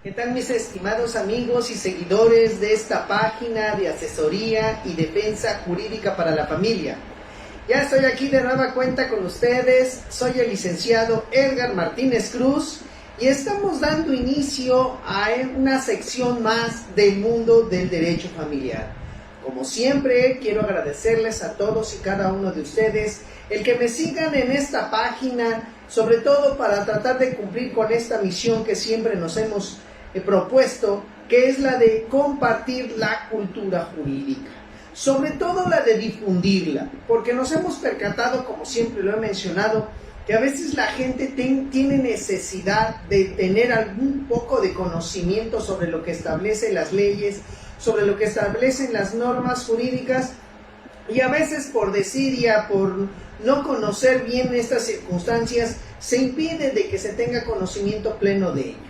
¿Qué tal, mis estimados amigos y seguidores de esta página de asesoría y defensa jurídica para la familia? Ya estoy aquí de nueva cuenta con ustedes. Soy el licenciado Edgar Martínez Cruz y estamos dando inicio a una sección más del mundo del derecho familiar. Como siempre, quiero agradecerles a todos y cada uno de ustedes el que me sigan en esta página, sobre todo para tratar de cumplir con esta misión que siempre nos hemos propuesto, que es la de compartir la cultura jurídica, sobre todo la de difundirla, porque nos hemos percatado, como siempre lo he mencionado, que a veces la gente tiene necesidad de tener algún poco de conocimiento sobre lo que establecen las leyes, sobre lo que establecen las normas jurídicas, y a veces por desidia, por no conocer bien estas circunstancias, se impide de que se tenga conocimiento pleno de ello.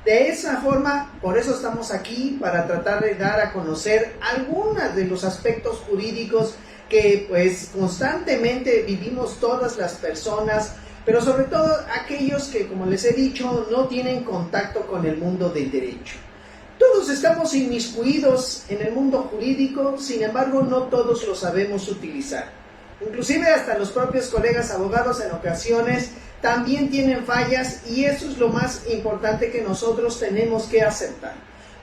De esa forma, por eso estamos aquí, para tratar de dar a conocer algunos de los aspectos jurídicos que pues constantemente vivimos todas las personas, pero sobre todo aquellos que, como les he dicho, no tienen contacto con el mundo del derecho. Todos estamos inmiscuidos en el mundo jurídico, sin embargo no todos lo sabemos utilizar. Inclusive hasta los propios colegas abogados en ocasiones también tienen fallas, y eso es lo más importante que nosotros tenemos que aceptar.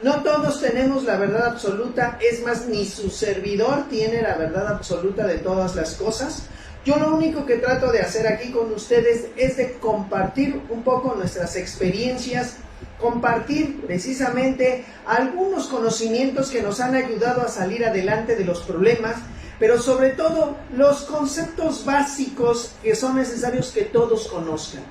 No todos tenemos la verdad absoluta, es más, ni su servidor tiene la verdad absoluta de todas las cosas. Yo lo único que trato de hacer aquí con ustedes es de compartir un poco nuestras experiencias, compartir precisamente algunos conocimientos que nos han ayudado a salir adelante de los problemas, pero sobre todo los conceptos básicos que son necesarios que todos conozcan.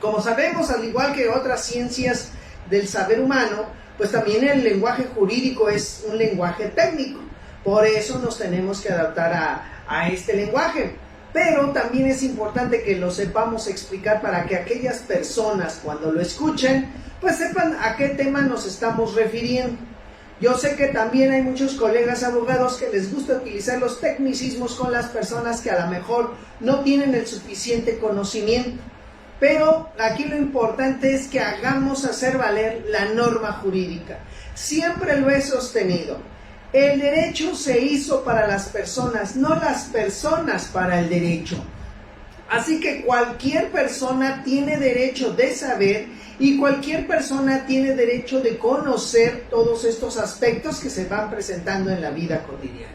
Como sabemos, al igual que otras ciencias del saber humano, pues también el lenguaje jurídico es un lenguaje técnico. Por eso nos tenemos que adaptar a este lenguaje. Pero también es importante que lo sepamos explicar para que aquellas personas, cuando lo escuchen, pues sepan a qué tema nos estamos refiriendo. Yo sé que también hay muchos colegas abogados que les gusta utilizar los tecnicismos con las personas que a lo mejor no tienen el suficiente conocimiento. Pero aquí lo importante es que hagamos hacer valer la norma jurídica. Siempre lo he sostenido. El derecho se hizo para las personas, no las personas para el derecho. Así que cualquier persona tiene derecho de saber y cualquier persona tiene derecho de conocer todos estos aspectos que se van presentando en la vida cotidiana.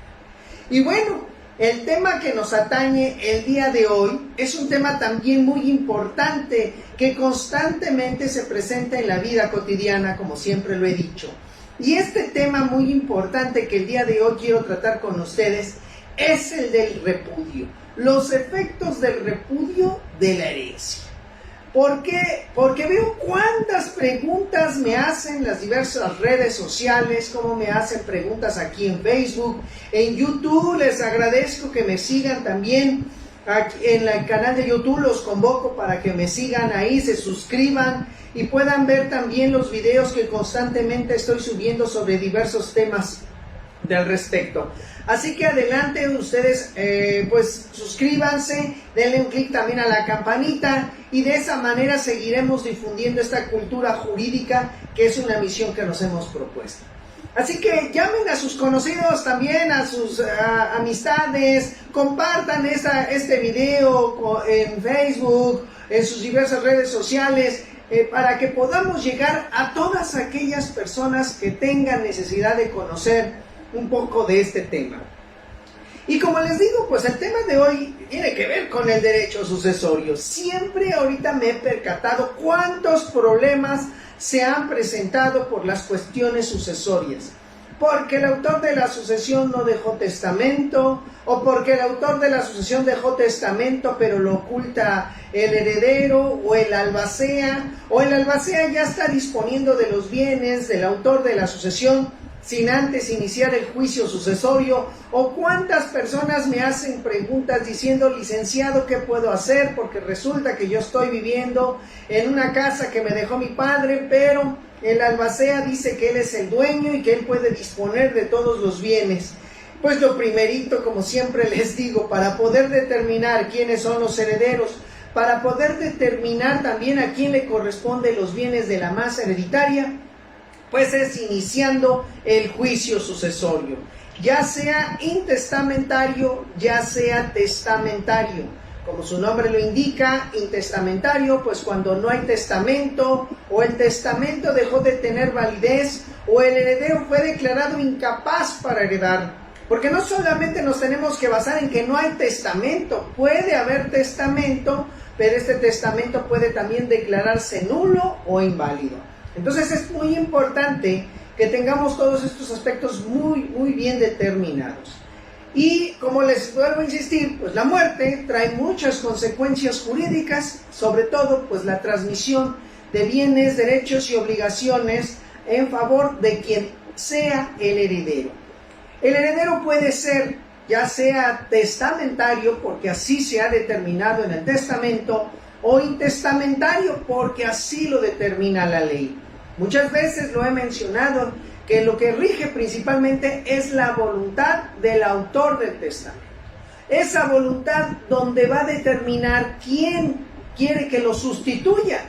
Y bueno, el tema que nos atañe el día de hoy es un tema también muy importante que constantemente se presenta en la vida cotidiana, como siempre lo he dicho. Y este tema muy importante que el día de hoy quiero tratar con ustedes es el del repudio. Los efectos del repudio de la herencia. ¿Por qué? Porque veo cuántas preguntas me hacen las diversas redes sociales, como me hacen preguntas aquí en Facebook, en YouTube. Les agradezco que me sigan también aquí en el canal de YouTube. Los convoco para que me sigan ahí, se suscriban y puedan ver también los videos que constantemente estoy subiendo sobre diversos temas del respecto. Así que adelante ustedes, pues suscríbanse, denle un clic también a la campanita y de esa manera seguiremos difundiendo esta cultura jurídica que es una misión que nos hemos propuesto. Así que llamen a sus conocidos también, a sus amistades, compartan este video en Facebook, en sus diversas redes sociales, para que podamos llegar a todas aquellas personas que tengan necesidad de conocer un poco de este tema. Y como les digo, pues el tema de hoy tiene que ver con el derecho sucesorio. Siempre ahorita me he percatado cuántos problemas se han presentado por las cuestiones sucesorias. Porque el autor de la sucesión no dejó testamento, o porque el autor de la sucesión dejó testamento pero lo oculta el heredero o el albacea ya está disponiendo de los bienes del autor de la sucesión sin antes iniciar el juicio sucesorio. O cuántas personas me hacen preguntas diciendo: licenciado, ¿qué puedo hacer? Porque resulta que yo estoy viviendo en una casa que me dejó mi padre, pero el albacea dice que él es el dueño y que él puede disponer de todos los bienes. Pues lo primerito, como siempre les digo, para poder determinar quiénes son los herederos, para poder determinar también a quién le corresponden los bienes de la masa hereditaria, pues es iniciando el juicio sucesorio, ya sea intestamentario, ya sea testamentario. Como su nombre lo indica, intestamentario, pues cuando no hay testamento, o el testamento dejó de tener validez, o el heredero fue declarado incapaz para heredar. Porque no solamente nos tenemos que basar en que no hay testamento, puede haber testamento, pero este testamento puede también declararse nulo o inválido. Entonces es muy importante que tengamos todos estos aspectos muy bien determinados. Y como les vuelvo a insistir, pues la muerte trae muchas consecuencias jurídicas, sobre todo pues la transmisión de bienes, derechos y obligaciones en favor de quien sea el heredero. El heredero puede ser ya sea testamentario, porque así se ha determinado en el testamento, o intestamentario, porque así lo determina la ley. Muchas veces lo he mencionado, que lo que rige principalmente es la voluntad del autor del testamento. Esa voluntad donde va a determinar quién quiere que lo sustituya,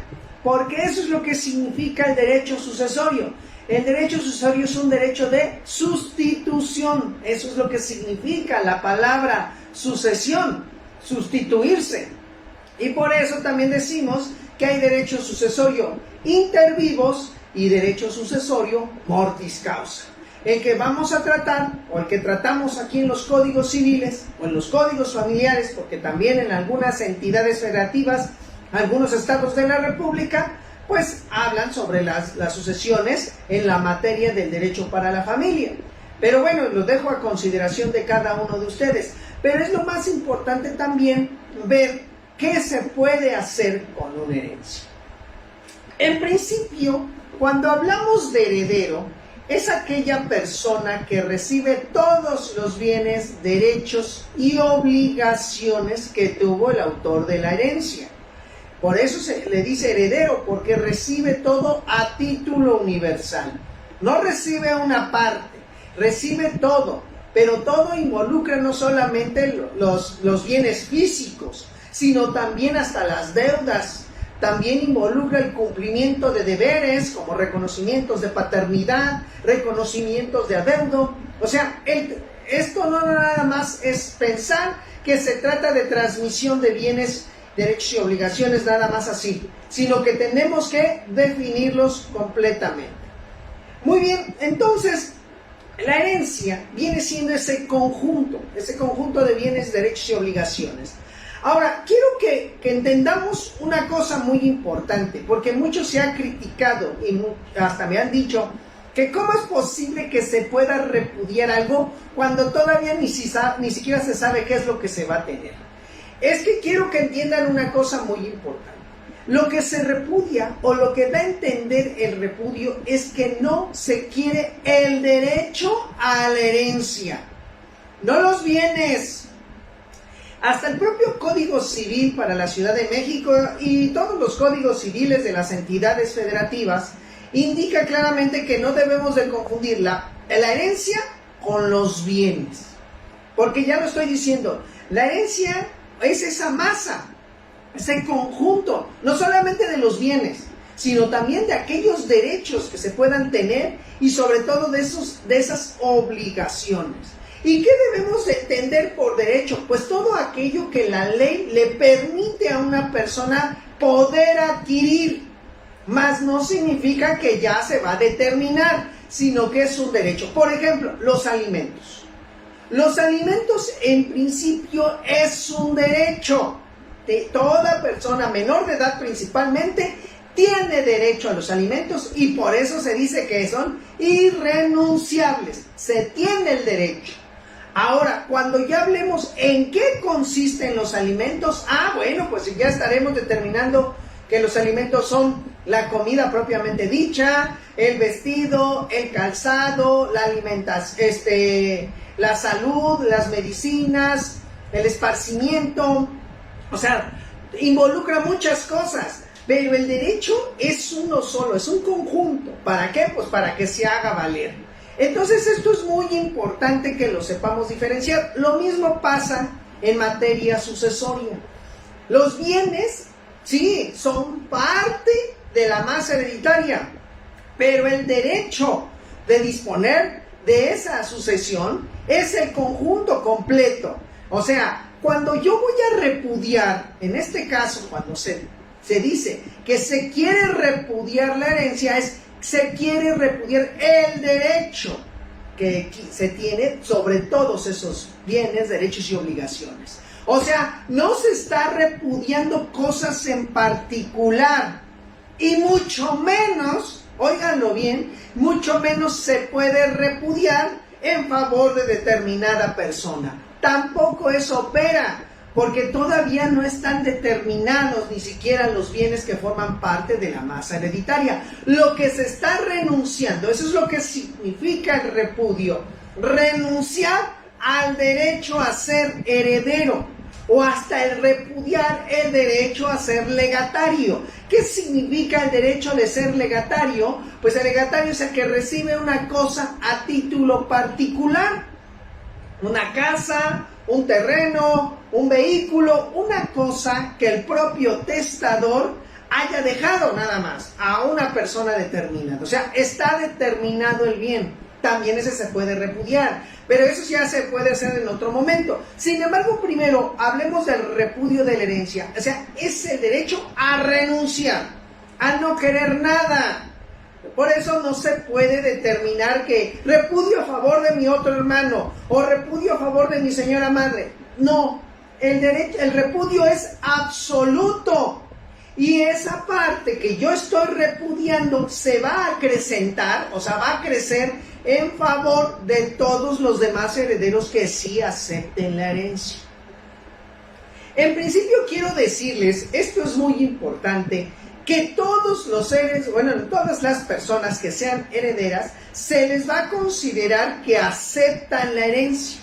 porque eso es lo que significa el derecho sucesorio. El derecho sucesorio es un derecho de sustitución, eso es lo que significa la palabra sucesión, sustituirse. Y por eso también decimos que hay derecho sucesorio inter vivos y derecho sucesorio mortis causa. El que vamos a tratar, o el que tratamos aquí en los códigos civiles, o en los códigos familiares, porque también en algunas entidades federativas, algunos estados de la República, pues hablan sobre las sucesiones en la materia del derecho para la familia. Pero bueno, lo dejo a consideración de cada uno de ustedes. Pero es lo más importante también ver qué se puede hacer con una herencia. En principio, cuando hablamos de heredero, es aquella persona que recibe todos los bienes, derechos y obligaciones que tuvo el autor de la herencia. Por eso se le dice heredero, porque recibe todo a título universal. No recibe una parte, recibe todo, pero todo involucra no solamente los bienes físicos, sino también hasta las deudas. También involucra el cumplimiento de deberes, como reconocimientos de paternidad, reconocimientos de adeudo. O sea, esto no nada más es pensar que se trata de transmisión de bienes, derechos y obligaciones nada más así, sino que tenemos que definirlos completamente. Muy bien, entonces, la herencia viene siendo ese conjunto de bienes, derechos y obligaciones. Ahora, quiero que entendamos una cosa muy importante, porque mucho se ha criticado y hasta me han dicho que cómo es posible que se pueda repudiar algo cuando todavía ni siquiera se sabe qué es lo que se va a tener. Es que quiero que entiendan una cosa muy importante. Lo que se repudia o lo que da a entender el repudio es que no se quiere el derecho a la herencia, no los bienes. Hasta el propio Código Civil para la Ciudad de México y todos los códigos civiles de las entidades federativas indica claramente que no debemos de confundir la herencia con los bienes. Porque ya lo estoy diciendo, la herencia es esa masa, ese conjunto, no solamente de los bienes, sino también de aquellos derechos que se puedan tener y sobre todo de esas obligaciones. ¿Y qué debemos de entender por derecho? Pues todo aquello que la ley le permite a una persona poder adquirir, mas no significa que ya se va a determinar, sino que es un derecho. Por ejemplo, los alimentos. Los alimentos en principio es un derecho de toda persona menor de edad principalmente, tiene derecho a los alimentos y por eso se dice que son irrenunciables, se tiene el derecho. Ahora, cuando ya hablemos en qué consisten los alimentos, bueno, pues ya estaremos determinando que los alimentos son la comida propiamente dicha, el vestido, el calzado, la alimentación, la salud, las medicinas, el esparcimiento, o sea, involucra muchas cosas, pero el derecho es uno solo, es un conjunto. ¿Para qué? Pues para que se haga valer. Entonces esto es muy importante que lo sepamos diferenciar. Lo mismo pasa en materia sucesoria. Los bienes, sí, son parte de la masa hereditaria, pero el derecho de disponer de esa sucesión es el conjunto completo. O sea, cuando yo voy a repudiar, en este caso, cuando se dice que se quiere repudiar la herencia, se quiere repudiar el derecho que se tiene sobre todos esos bienes, derechos y obligaciones. O sea, no se está repudiando cosas en particular, y mucho menos, óiganlo bien, mucho menos se puede repudiar en favor de determinada persona. Tampoco eso opera, porque todavía no están determinados ni siquiera los bienes que forman parte de la masa hereditaria. Lo que se está renunciando, eso es lo que significa el repudio, renunciar al derecho a ser heredero, o hasta el repudiar el derecho a ser legatario. ¿Qué significa el derecho de ser legatario? Pues el legatario es el que recibe una cosa a título particular, una casa, un terreno, un vehículo, una cosa que el propio testador haya dejado nada más a una persona determinada. O sea, está determinado el bien. También ese se puede repudiar, pero eso ya se puede hacer en otro momento. Sin embargo, primero hablemos del repudio de la herencia. O sea, es el derecho a renunciar, a no querer nada. Por eso no se puede determinar que repudio a favor de mi otro hermano o repudio a favor de mi señora madre. No, el repudio es absoluto. Y esa parte que yo estoy repudiando se va a acrecentar, o sea, va a crecer en favor de todos los demás herederos que sí acepten la herencia. En principio quiero decirles, esto es muy importante, que todos los seres, todas las personas que sean herederas, se les va a considerar que aceptan la herencia.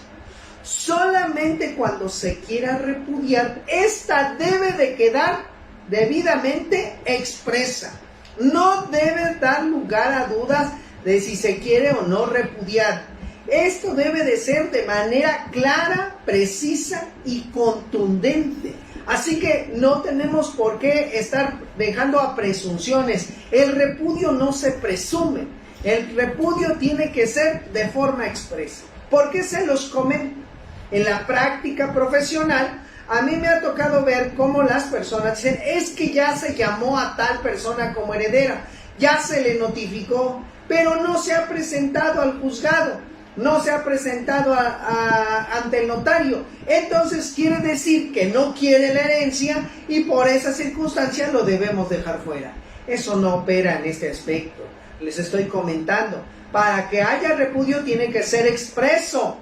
Solamente cuando se quiera repudiar, esta debe de quedar debidamente expresa. No debe dar lugar a dudas de si se quiere o no repudiar. Esto debe de ser de manera clara, precisa y contundente. Así que no tenemos por qué estar dejando a presunciones. El repudio no se presume. El repudio tiene que ser de forma expresa. ¿Por qué se los comento? En la práctica profesional, a mí me ha tocado ver cómo las personas dicen, es que ya se llamó a tal persona como heredera, ya se le notificó, pero no se ha presentado al juzgado, no se ha presentado ante el notario. Entonces quiere decir que no quiere la herencia y por esa circunstancia lo debemos dejar fuera. Eso no opera en este aspecto. Les estoy comentando, para que haya repudio tiene que ser expreso.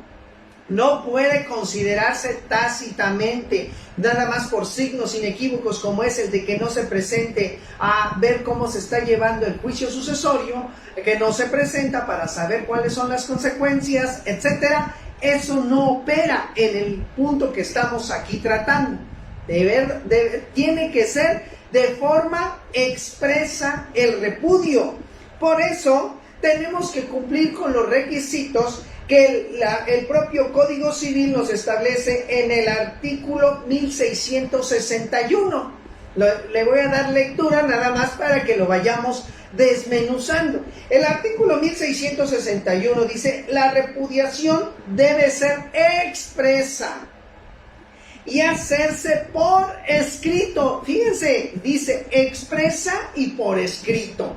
No puede considerarse tácitamente, nada más por signos inequívocos como es el de que no se presente a ver cómo se está llevando el juicio sucesorio, que no se presenta para saber cuáles son las consecuencias, etcétera. Eso no opera en el punto que estamos aquí tratando. Tiene que ser de forma expresa el repudio. Por eso tenemos que cumplir con los requisitos que el propio Código Civil nos establece en el artículo 1661. Le voy a dar lectura nada más para que lo vayamos desmenuzando. El artículo 1661 dice, la repudiación debe ser expresa y hacerse por escrito. Fíjense, dice expresa y por escrito.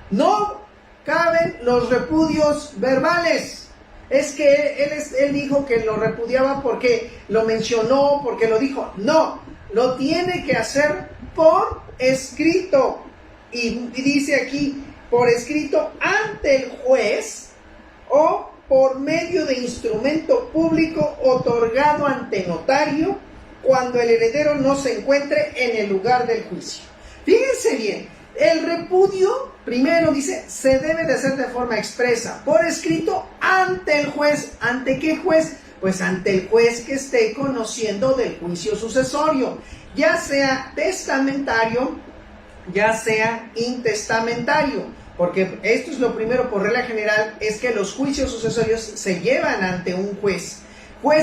No caben los repudios verbales. Es que él dijo que lo repudiaba porque lo mencionó, porque lo dijo. No, lo tiene que hacer por escrito. Y dice aquí, por escrito ante el juez o por medio de instrumento público otorgado ante notario cuando el heredero no se encuentre en el lugar del juicio. Fíjense bien, el repudio, primero dice, se debe de hacer de forma expresa, por escrito, ante el juez. ¿Ante qué juez? Pues ante el juez que esté conociendo del juicio sucesorio, ya sea testamentario, ya sea intestamentario, porque esto es lo primero por regla general, es que los juicios sucesorios se llevan ante un juez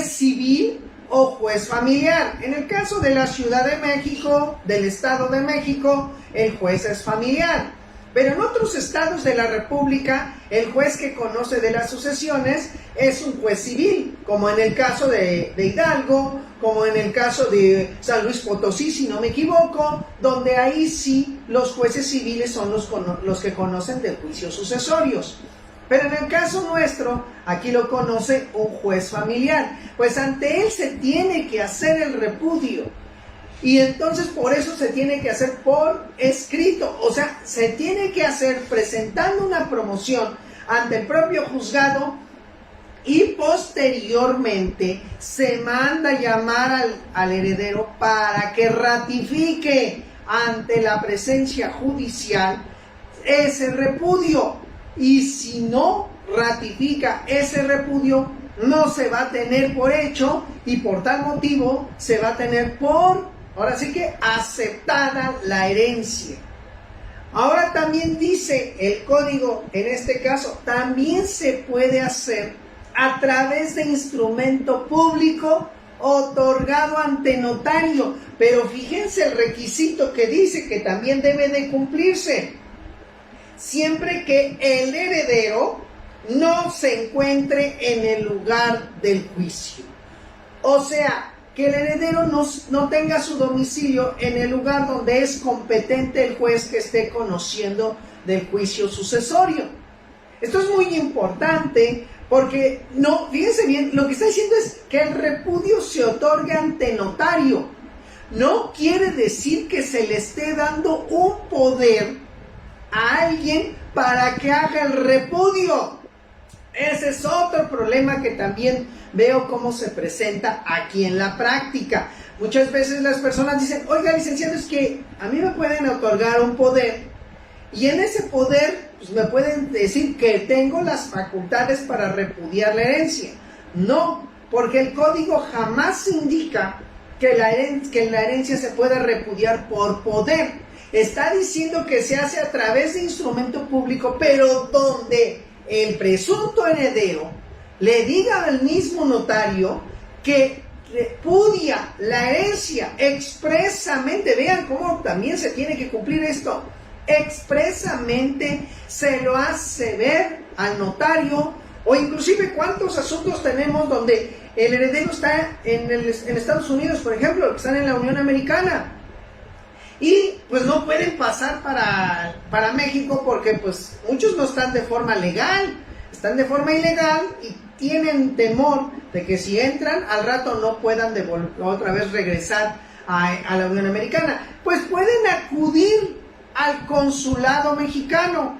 civil o juez familiar. En el caso de la Ciudad de México, del Estado de México, el juez es familiar. Pero en otros estados de la República, el juez que conoce de las sucesiones es un juez civil, como en el caso de Hidalgo, como en el caso de San Luis Potosí, si no me equivoco, donde ahí sí los jueces civiles son los que conocen de juicios sucesorios. Pero en el caso nuestro, aquí lo conoce un juez familiar, pues ante él se tiene que hacer el repudio. Y entonces por eso se tiene que hacer por escrito, o sea, se tiene que hacer presentando una promoción ante el propio juzgado y posteriormente se manda llamar al heredero para que ratifique ante la presencia judicial ese repudio. Y si no ratifica ese repudio, no se va a tener por hecho y por tal motivo se va a tener ahora sí que aceptada la herencia. Ahora también dice el código, en este caso, también se puede hacer a través de instrumento público otorgado ante notario. Pero fíjense el requisito que dice que también debe de cumplirse. Siempre que el heredero no se encuentre en el lugar del juicio. O sea, que el heredero no tenga su domicilio en el lugar donde es competente el juez que esté conociendo del juicio sucesorio. Esto es muy importante porque, fíjense bien, lo que está diciendo es que el repudio se otorga ante notario. No quiere decir que se le esté dando un poder a alguien para que haga el repudio. Ese es otro problema que también veo cómo se presenta aquí en la práctica. Muchas veces las personas dicen, oiga, licenciado, es que a mí me pueden otorgar un poder y en ese poder pues, me pueden decir que tengo las facultades para repudiar la herencia. No, porque el código jamás indica que la herencia se pueda repudiar por poder. Está diciendo que se hace a través de instrumento público, pero donde el presunto heredero le diga al mismo notario que repudia la herencia expresamente. Vean cómo también se tiene que cumplir esto. Expresamente se lo hace ver al notario, o inclusive cuántos asuntos tenemos donde el heredero está en Estados Unidos, por ejemplo, que están en la Unión Americana. Y pues no pueden pasar para México porque pues muchos no están de forma legal, están de forma ilegal y tienen temor de que si entran al rato no puedan otra vez regresar a la Unión Americana. Pues pueden acudir al consulado mexicano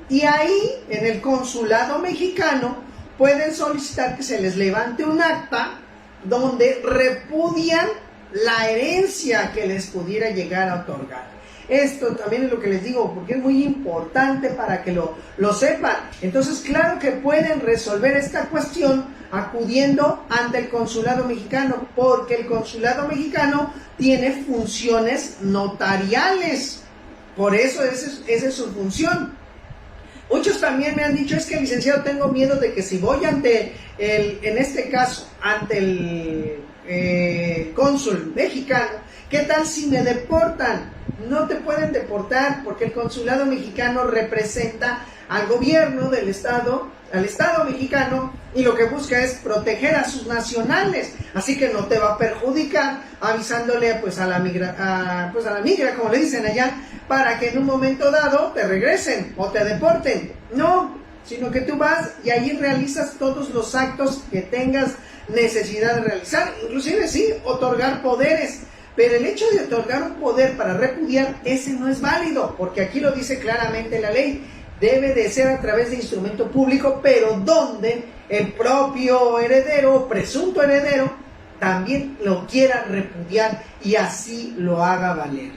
y ahí en el consulado mexicano pueden solicitar que se les levante un acta donde repudian la herencia que les pudiera llegar a otorgar. Esto también es lo que les digo, porque es muy importante para que lo sepan. Entonces, claro que pueden resolver esta cuestión acudiendo ante el consulado mexicano, porque el consulado mexicano tiene funciones notariales. Por eso esa es su función. Muchos también me han dicho, es que licenciado, tengo miedo de que si voy en este caso, ante el cónsul mexicano, ¿qué tal si me deportan? No te pueden deportar porque el consulado mexicano representa al gobierno del estado, al estado mexicano, y lo que busca es proteger a sus nacionales, así que no te va a perjudicar, avisándole pues a la migra, como le dicen allá, para que en un momento dado te regresen o te deporten. No, sino que tú vas y allí realizas todos los actos que tengas necesidad de realizar, inclusive sí, otorgar poderes. Pero el hecho de otorgar un poder para repudiar, ese no es válido, porque aquí lo dice claramente la ley. Debe de ser a través de instrumento público, pero donde el propio heredero o presunto heredero también lo quiera repudiar y así lo haga valer.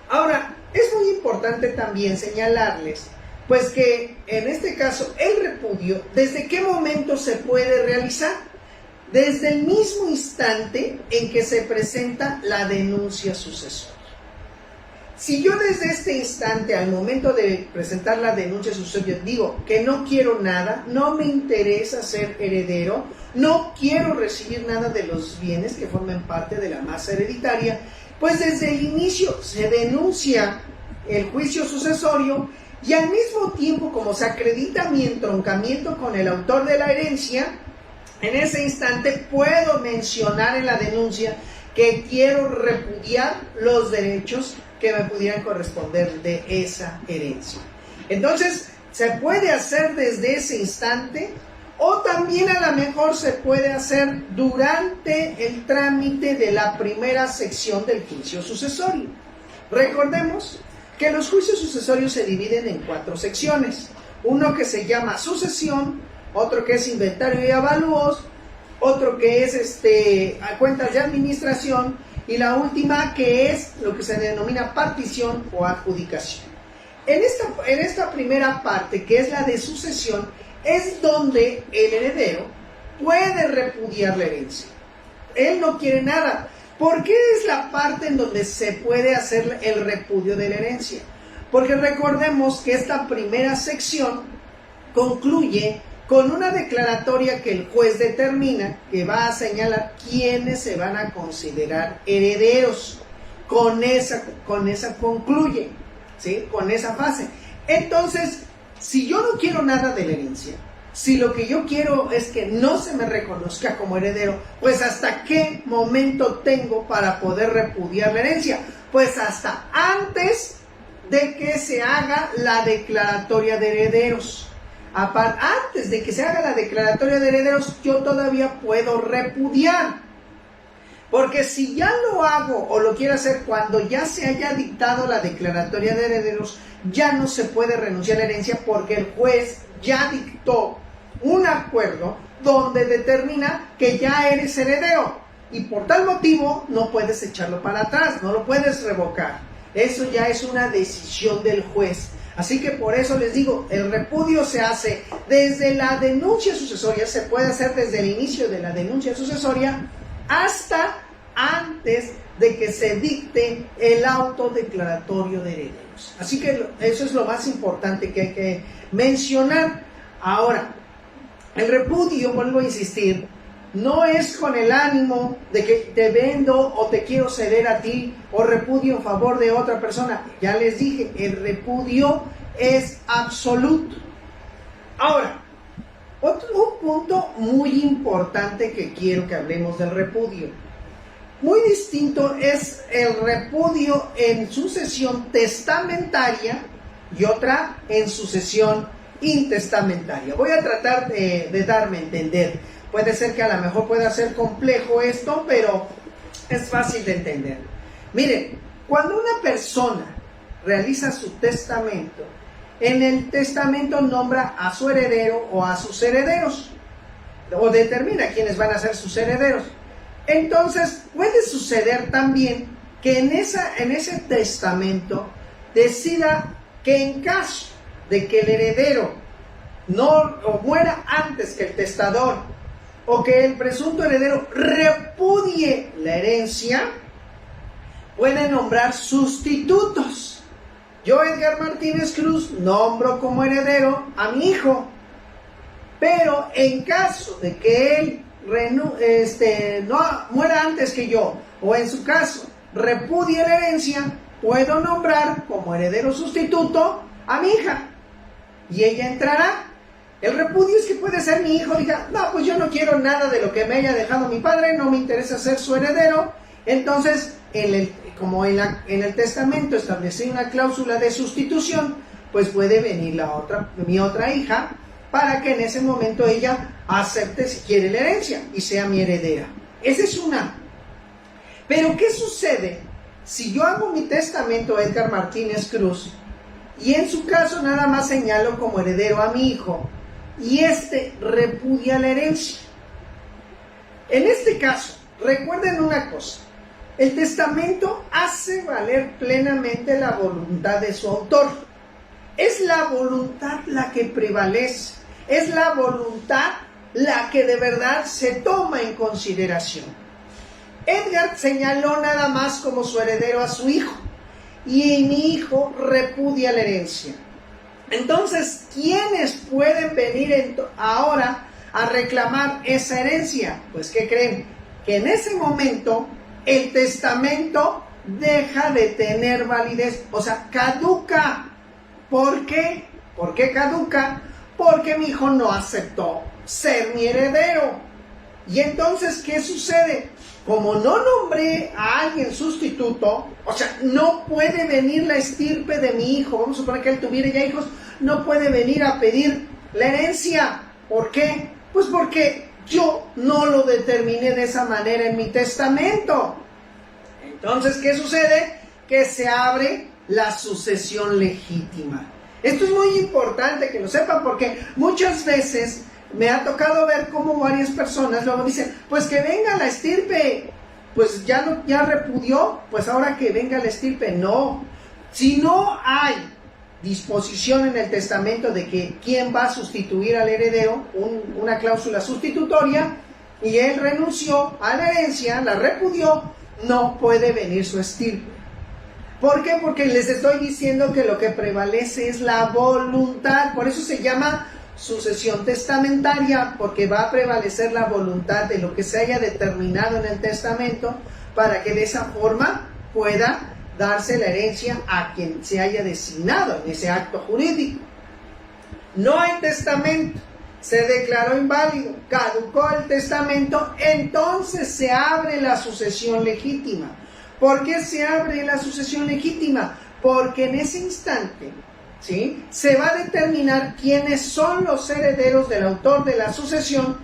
Ahora, es muy importante también señalarles, pues que en este caso el repudio, ¿desde qué momento se puede realizar? Desde el mismo instante en que se presenta la denuncia sucesoria. Si yo desde este instante, al momento de presentar la denuncia sucesoria, digo que no quiero nada, no me interesa ser heredero, no quiero recibir nada de los bienes que formen parte de la masa hereditaria, pues desde el inicio se denuncia el juicio sucesorio y al mismo tiempo, como se acredita mi entroncamiento con el autor de la herencia, en ese instante puedo mencionar en la denuncia que quiero repudiar los derechos que me pudieran corresponder de esa herencia. Entonces, se puede hacer desde ese instante o también a lo mejor se puede hacer durante el trámite de la primera sección del juicio sucesorio. Recordemos que los juicios sucesorios se dividen en 4 secciones. Uno que se llama sucesión, otro que es inventario y avalúos, otro que es cuentas de administración y la última que es lo que se denomina partición o adjudicación. En esta primera parte, que es la de sucesión, es donde el heredero puede repudiar la herencia. Él no quiere nada. ¿Por qué es la parte en donde se puede hacer el repudio de la herencia? Porque recordemos que esta primera sección concluye con una declaratoria que el juez determina que va a señalar quiénes se van a considerar herederos. Con esa concluye, ¿sí? Con esa fase. Entonces, si yo no quiero nada de la herencia, si lo que yo quiero es que no se me reconozca como heredero, pues ¿hasta qué momento tengo para poder repudiar la herencia? Pues hasta antes de que se haga la declaratoria de herederos. Antes de que se haga la declaratoria de herederos, yo todavía puedo repudiar. Porque si ya lo hago o lo quiero hacer cuando ya se haya dictado la declaratoria de herederos, ya no se puede renunciar a la herencia porque el juez ya dictó un acuerdo donde determina que ya eres heredero y por tal motivo no puedes echarlo para atrás, no lo puedes revocar. Eso ya es una decisión del juez. Así que por eso les digo, el repudio se hace desde la denuncia sucesoria, se puede hacer desde el inicio de la denuncia sucesoria hasta antes de que se dicte el auto declaratorio de herederos. Así que eso es lo más importante que hay que mencionar. Ahora, el repudio, vuelvo a insistir, no es con el ánimo de que te vendo o te quiero ceder a ti o repudio en favor de otra persona. Ya les dije, el repudio es absoluto. Ahora, un punto muy importante que quiero que hablemos del repudio. Muy distinto es el repudio en sucesión testamentaria y otra en sucesión intestamentaria. Voy a tratar de darme a entender. Puede ser que a lo mejor pueda ser complejo esto, pero es fácil de entender. Miren, cuando una persona realiza su testamento, en el testamento nombra a su heredero o a sus herederos, o determina quiénes van a ser sus herederos. Entonces, puede suceder también que en ese testamento decida que en caso de que el heredero muera antes que el testador, o que el presunto heredero repudie la herencia, puede nombrar sustitutos. Yo, Edgar Martínez Cruz, nombro como heredero a mi hijo, pero en caso de que él no muera antes que yo, o en su caso repudie la herencia, puedo nombrar como heredero sustituto a mi hija, y ella entrará. El repudio es que puede ser mi hijo, diga, no, pues yo no quiero nada de lo que me haya dejado mi padre, no me interesa ser su heredero. Entonces, como en el testamento establecí una cláusula de sustitución, pues puede venir mi otra hija, para que en ese momento ella acepte si quiere la herencia y sea mi heredera. Esa es una. Pero, ¿qué sucede si yo hago mi testamento, Edgar Martínez Cruz, y en su caso nada más señalo como heredero a mi hijo, y repudia la herencia? En este caso, recuerden una cosa, el testamento hace valer plenamente la voluntad de su autor. Es la voluntad la que prevalece, es la voluntad la que de verdad se toma en consideración. Edgar señaló nada más como su heredero a su hijo, y mi hijo repudia la herencia. Entonces, ¿quiénes pueden venir ahora a reclamar esa herencia? Pues, ¿qué creen? Que en ese momento el testamento deja de tener validez, o sea, caduca. ¿Por qué? ¿Por qué caduca? Porque mi hijo no aceptó ser mi heredero. Y entonces, ¿qué sucede? Como no nombré a alguien sustituto, o sea, no puede venir la estirpe de mi hijo, vamos a suponer que él tuviera ya hijos, no puede venir a pedir la herencia. ¿Por qué? Pues porque yo no lo determiné de esa manera en mi testamento. Entonces, ¿qué sucede? Que se abre la sucesión legítima. Esto es muy importante que lo sepan, porque muchas veces me ha tocado ver cómo varias personas luego dicen, pues que venga la estirpe, pues ya repudió, pues ahora que venga la estirpe. No, si no hay disposición en el testamento de que quién va a sustituir al heredero, una cláusula sustitutoria, y él renunció a la herencia, la repudió, no puede venir su estirpe. ¿Por qué? Porque les estoy diciendo que lo que prevalece es la voluntad. Por eso se llama sucesión testamentaria, porque va a prevalecer la voluntad de lo que se haya determinado en el testamento, para que de esa forma pueda darse la herencia a quien se haya designado en ese acto jurídico. No hay testamento, se declaró inválido, caducó el testamento, entonces se abre la sucesión legítima. ¿Por qué se abre la sucesión legítima? Porque en ese instante, ¿sí?, se va a determinar quiénes son los herederos del autor de la sucesión,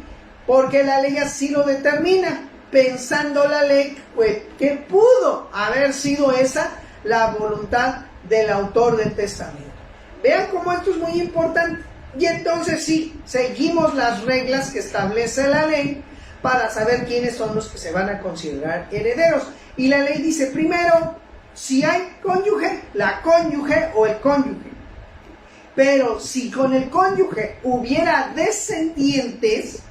porque la ley así lo determina, pensando la ley pues, que pudo haber sido esa la voluntad del autor del testamento. Vean cómo esto es muy importante. Y entonces sí, seguimos las reglas que establece la ley para saber quiénes son los que se van a considerar herederos. Y la ley dice, primero, si hay cónyuge, la cónyuge o el cónyuge. Pero si con el cónyuge hubiera descendientes,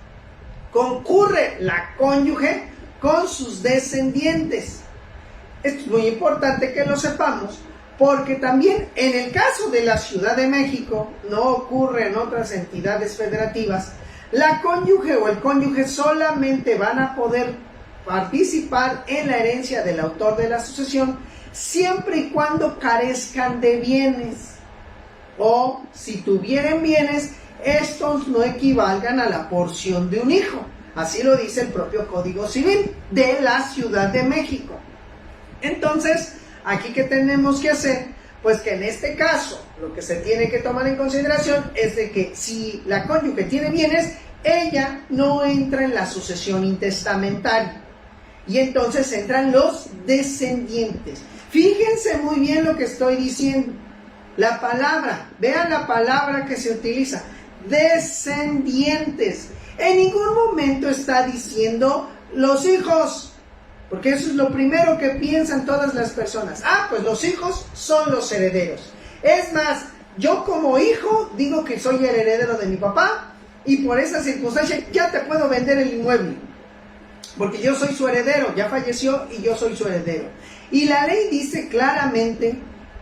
concurre la cónyuge con sus descendientes. Esto es muy importante que lo sepamos, porque también en el caso de la Ciudad de México, no ocurre en otras entidades federativas, la cónyuge o el cónyuge solamente van a poder participar en la herencia del autor de la sucesión siempre y cuando carezcan de bienes, o si tuvieran bienes, estos no equivalgan a la porción de un hijo. Así lo dice el propio Código Civil de la Ciudad de México. Entonces, aquí ¿qué tenemos que hacer? Pues que en este caso, lo que se tiene que tomar en consideración es de que si la cónyuge tiene bienes, ella no entra en la sucesión intestamentaria. Y entonces entran los descendientes. Fíjense muy bien lo que estoy diciendo. La palabra, vean la palabra que se utiliza, descendientes. En ningún momento está diciendo los hijos, porque eso es lo primero que piensan todas las personas. Ah, pues los hijos son los herederos. Es más, yo como hijo digo que soy el heredero de mi papá y por esa circunstancia ya te puedo vender el inmueble, porque yo soy su heredero, ya falleció y yo soy su heredero. Y la ley dice claramente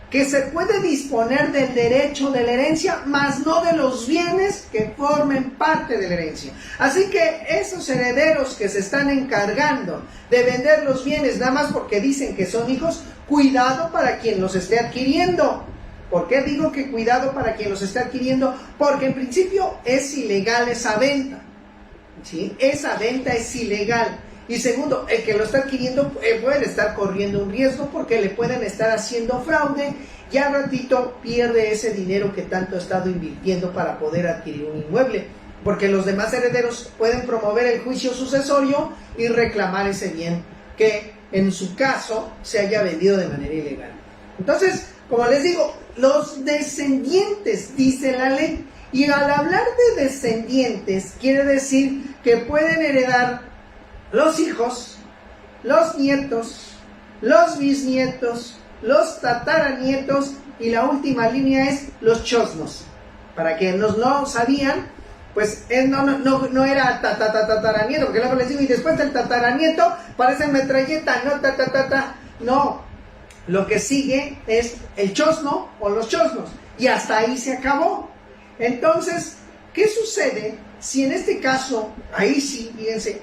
que se puede disponer del derecho de la herencia, mas no de los bienes que formen parte de la herencia. Así que esos herederos que se están encargando de vender los bienes nada más porque dicen que son hijos, cuidado para quien los esté adquiriendo. ¿Por qué digo que cuidado para quien los esté adquiriendo? Porque en principio es ilegal esa venta, ¿sí? Esa venta es ilegal. Y segundo, el que lo está adquiriendo puede estar corriendo un riesgo porque le pueden estar haciendo fraude y al ratito pierde ese dinero que tanto ha estado invirtiendo para poder adquirir un inmueble. Porque los demás herederos pueden promover el juicio sucesorio y reclamar ese bien que en su caso se haya vendido de manera ilegal. Entonces, como les digo, los descendientes, dice la ley. Y al hablar de descendientes, quiere decir que pueden heredar los hijos, los nietos, los bisnietos, los tataranietos y la última línea es los chosnos. Para quienes no sabían, pues no era tataranieto, porque luego les digo, y después del tataranieto parece metralleta, no, lo que sigue es el chosno o los chosnos, y hasta ahí se acabó. Entonces, ¿qué sucede si en este caso, ahí sí, fíjense,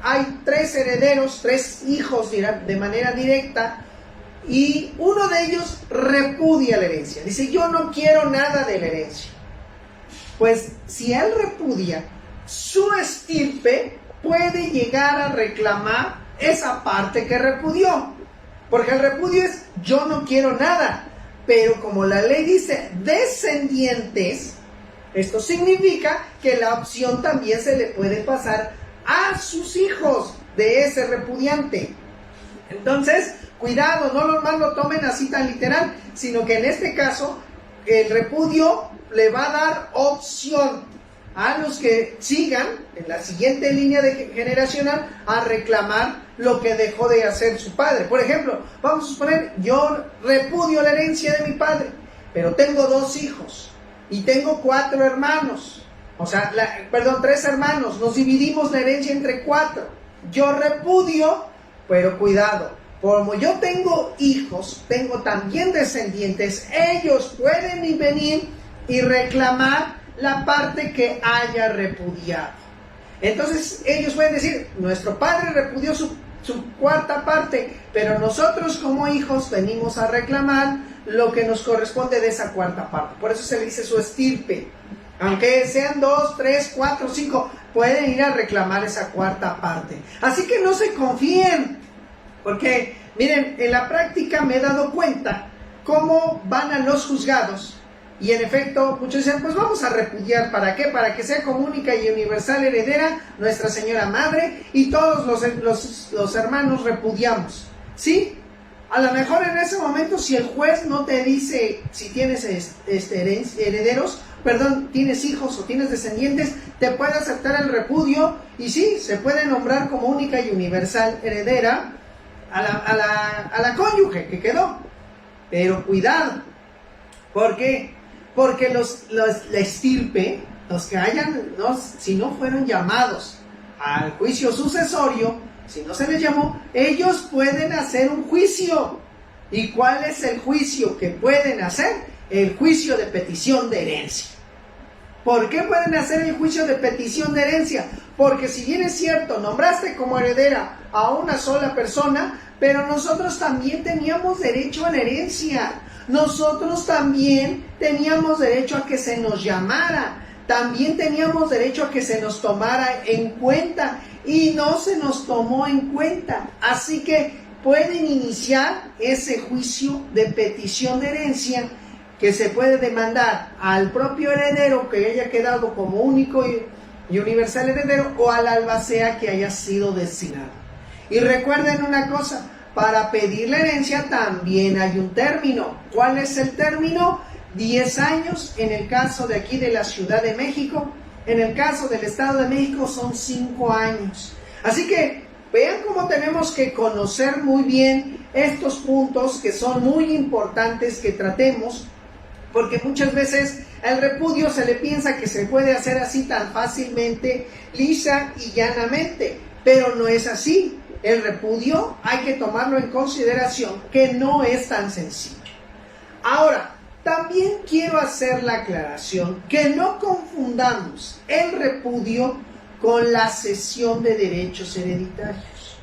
hay 3 herederos, 3 hijos de manera directa, y uno de ellos repudia la herencia? Dice, yo no quiero nada de la herencia. Pues si él repudia, su estirpe puede llegar a reclamar esa parte que repudió. Porque el repudio es, yo no quiero nada. Pero como la ley dice descendientes, esto significa que la opción también se le puede pasar a sus hijos de ese repudiante. Entonces, cuidado, no nomás lo tomen así tan literal, sino que en este caso, el repudio le va a dar opción a los que sigan en la siguiente línea generacional a reclamar lo que dejó de hacer su padre. Por ejemplo, vamos a suponer, yo repudio la herencia de mi padre, pero tengo 2 hijos y tengo 4 hermanos. O sea, 3 hermanos, nos dividimos la herencia entre 4. Yo repudio, pero cuidado, como yo tengo hijos, tengo también descendientes, ellos pueden venir y reclamar la parte que haya repudiado. Entonces ellos pueden decir, nuestro padre repudió su 4ª parte, pero nosotros como hijos venimos a reclamar lo que nos corresponde de esa 4ª parte. Por eso se le dice su estirpe. Aunque sean 2, 3, 4, 5, pueden ir a reclamar esa 4ª parte. Así que no se confíen, porque miren, en la práctica me he dado cuenta cómo van a los juzgados. Y en efecto, muchos dicen, pues vamos a repudiar. ¿Para qué? Para que sea como única y universal heredera Nuestra Señora Madre, y todos los hermanos repudiamos. ¿Sí? A lo mejor en ese momento, si el juez no te dice si tienes herederos, tienes hijos o tienes descendientes, te puede aceptar el repudio, y sí, se puede nombrar como única y universal heredera a la cónyuge que quedó. Pero cuidado, ¿por qué? Porque la estirpe, los que si no fueron llamados al juicio sucesorio, si no se les llamó, ellos pueden hacer un juicio. ¿Y cuál es el juicio que pueden hacer? El juicio de petición de herencia. ¿Por qué pueden hacer el juicio de petición de herencia? Porque si bien es cierto, nombraste como heredera a una sola persona, pero nosotros también teníamos derecho a la herencia. Nosotros también teníamos derecho a que se nos llamara. También teníamos derecho a que se nos tomara en cuenta. Y no se nos tomó en cuenta. Así que pueden iniciar ese juicio de petición de herencia, que se puede demandar al propio heredero que haya quedado como único y universal heredero, o al albacea que haya sido destinado. Y recuerden una cosa, para pedir la herencia también hay un término. ¿Cuál es el término? 10 años en el caso de aquí de la Ciudad de México. En el caso del Estado de México son 5 años. Así que vean cómo tenemos que conocer muy bien estos puntos que son muy importantes que tratemos, porque muchas veces el repudio se le piensa que se puede hacer así tan fácilmente, lisa y llanamente, pero no es así. El repudio hay que tomarlo en consideración, que no es tan sencillo. Ahora, también quiero hacer la aclaración que no confundamos el repudio con la cesión de derechos hereditarios.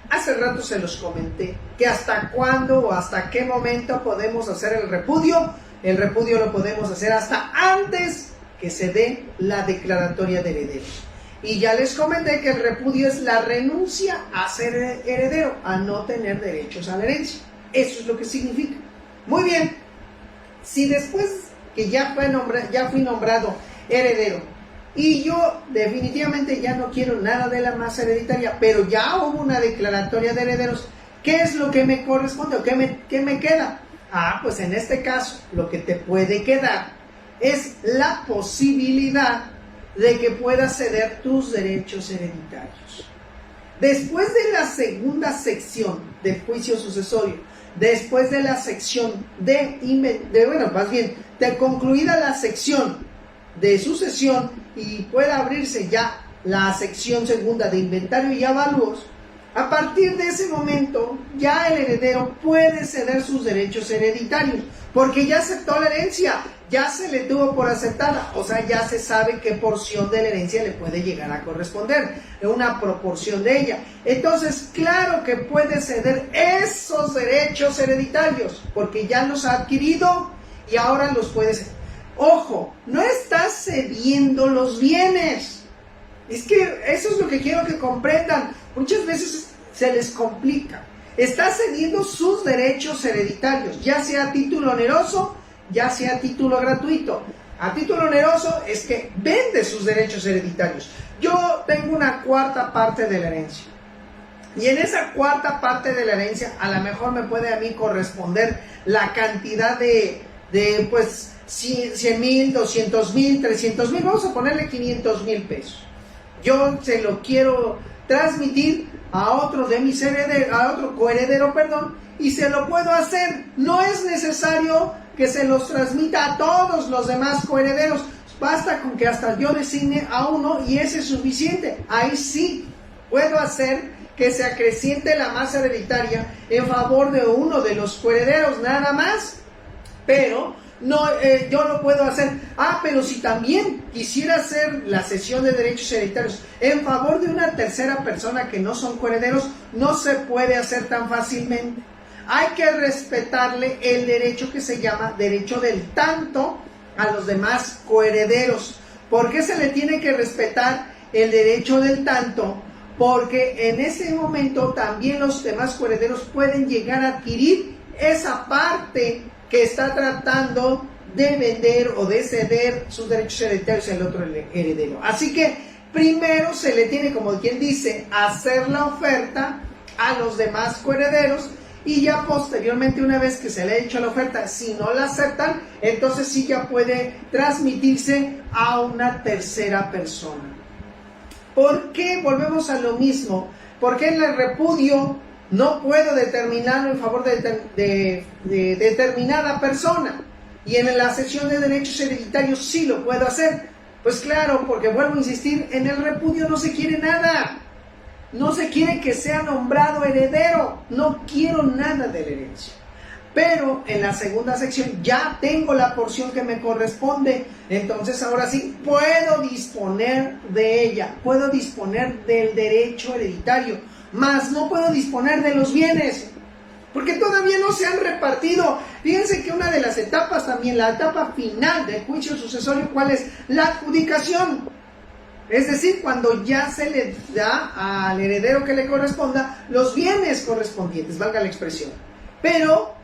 Hace rato se los comenté que hasta cuándo o hasta qué momento podemos hacer el repudio. El repudio lo podemos hacer hasta antes que se dé la declaratoria de herederos. Y ya les comenté que el repudio es la renuncia a ser heredero, a no tener derechos a la herencia. Eso es lo que significa. Muy bien, si después que ya fui nombrado heredero y yo definitivamente ya no quiero nada de la masa hereditaria, pero ya hubo una declaratoria de herederos, ¿qué es lo que me corresponde o qué me queda? Pues en este caso lo que te puede quedar es la posibilidad de que puedas ceder tus derechos hereditarios. Después de la segunda sección del juicio sucesorio, después de la sección de concluida la sección de sucesión y pueda abrirse ya la sección segunda de inventario y avalúos, a partir de ese momento ya el heredero puede ceder sus derechos hereditarios, porque ya aceptó la herencia, ya se le tuvo por aceptada, o sea, ya se sabe qué porción de la herencia le puede llegar a corresponder, una proporción de ella. Entonces, claro que puede ceder esos derechos hereditarios, porque ya los ha adquirido y ahora los puede ceder. Ojo, no está cediendo los bienes. Es que eso es lo que quiero que comprendan. Muchas veces se les complica. Está cediendo sus derechos hereditarios, ya sea a título oneroso, ya sea a título gratuito. A título oneroso es que vende sus derechos hereditarios. Yo tengo una cuarta parte de la herencia. Y en esa cuarta parte de la herencia, a lo mejor me puede a mí corresponder la cantidad de pues, 100,000, 200,000, 300,000, vamos a ponerle 500,000 pesos. Yo se lo quiero transmitir a otro de mis herederos, a otro coheredero, y se lo puedo hacer. No es necesario que se los transmita a todos los demás coherederos. Basta con que hasta yo designe a uno y ese es suficiente. Ahí sí puedo hacer que se acreciente la masa hereditaria en favor de uno de los coherederos, nada más. Pero no, yo lo puedo hacer. Pero si también quisiera hacer la cesión de derechos hereditarios en favor de una tercera persona que no son coherederos, no se puede hacer tan fácilmente. Hay que respetarle el derecho que se llama derecho del tanto a los demás coherederos. ¿Por qué se le tiene que respetar el derecho del tanto? Porque en ese momento también los demás coherederos pueden llegar a adquirir esa parte que está tratando de vender o de ceder sus derechos hereditarios al otro heredero. Así que primero se le tiene, como quien dice, hacer la oferta a los demás coherederos, y ya posteriormente, una vez que se le ha hecho la oferta, si no la aceptan, entonces sí ya puede transmitirse a una tercera persona. ¿Por qué? Volvemos a lo mismo. ¿Por qué en el repudio no puedo determinarlo en favor de determinada persona? Y en la cesión de derechos hereditarios sí lo puedo hacer. Pues claro, porque vuelvo a insistir, en el repudio no se quiere nada. No se quiere que sea nombrado heredero. No quiero nada de la herencia. Pero en la segunda sección ya tengo la porción que me corresponde. Entonces ahora sí puedo disponer de ella. Puedo disponer del derecho hereditario. Mas no puedo disponer de los bienes, porque todavía no se han repartido. Fíjense que una de las etapas también, la etapa final del juicio sucesorio, ¿cuál es? La adjudicación. Es decir, cuando ya se le da al heredero que le corresponda los bienes correspondientes, valga la expresión. Pero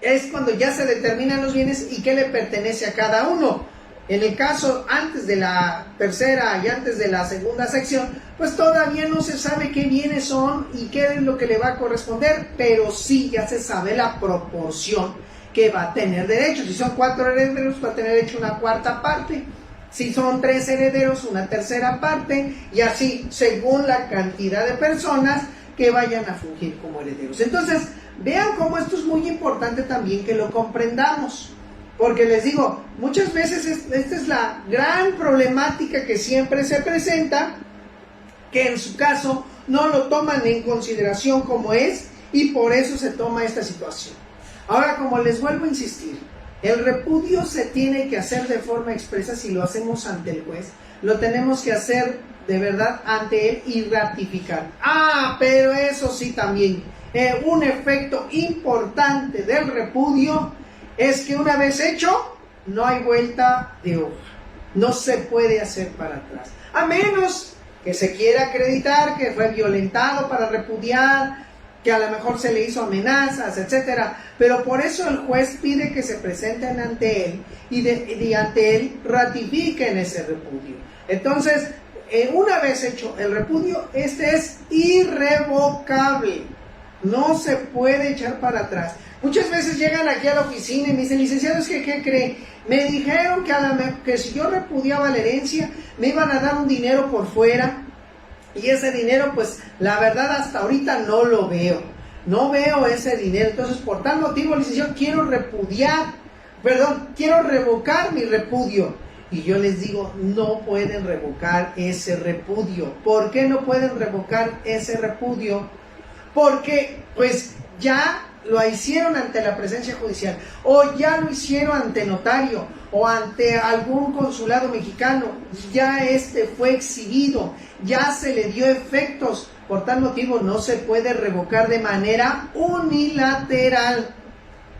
es cuando ya se determinan los bienes y qué le pertenece a cada uno. En el caso antes de la tercera y antes de la segunda sección, pues todavía no se sabe qué bienes son y qué es lo que le va a corresponder, pero sí ya se sabe la proporción que va a tener derecho. Si son 4 herederos, va a tener derecho una cuarta parte. Si son 3 herederos, una tercera parte, y así según la cantidad de personas que vayan a fungir como herederos. Entonces, vean cómo esto es muy importante también que lo comprendamos. Porque les digo, muchas veces esta es la gran problemática que siempre se presenta, que en su caso no lo toman en consideración como es, y por eso se toma esta situación. Ahora, como les vuelvo a insistir, el repudio se tiene que hacer de forma expresa. Si lo hacemos ante el juez, lo tenemos que hacer de verdad ante él y ratificar. Pero eso sí también, un efecto importante del repudio es que una vez hecho, no hay vuelta de hoja. No se puede hacer para atrás. A menos que se quiera acreditar que fue violentado para repudiar, que a lo mejor se le hizo amenazas, etcétera. Pero por eso el juez pide que se presenten ante él y ante él ratifiquen ese repudio. Entonces, una vez hecho el repudio, este es irrevocable. No se puede echar para atrás. Muchas veces llegan aquí a la oficina y me dicen, licenciado, es que ¿qué cree? Me dijeron que si yo repudiaba la herencia, me iban a dar un dinero por fuera. Y ese dinero, pues, la verdad, hasta ahorita no lo veo. No veo ese dinero. Entonces, por tal motivo, licenciado, quiero revocar mi repudio. Y yo les digo, no pueden revocar ese repudio. ¿Por qué no pueden revocar ese repudio? Porque, pues, ya lo hicieron ante la presencia judicial, o ya lo hicieron ante notario, o ante algún consulado mexicano, ya fue exhibido, ya se le dio efectos, por tal motivo no se puede revocar de manera unilateral.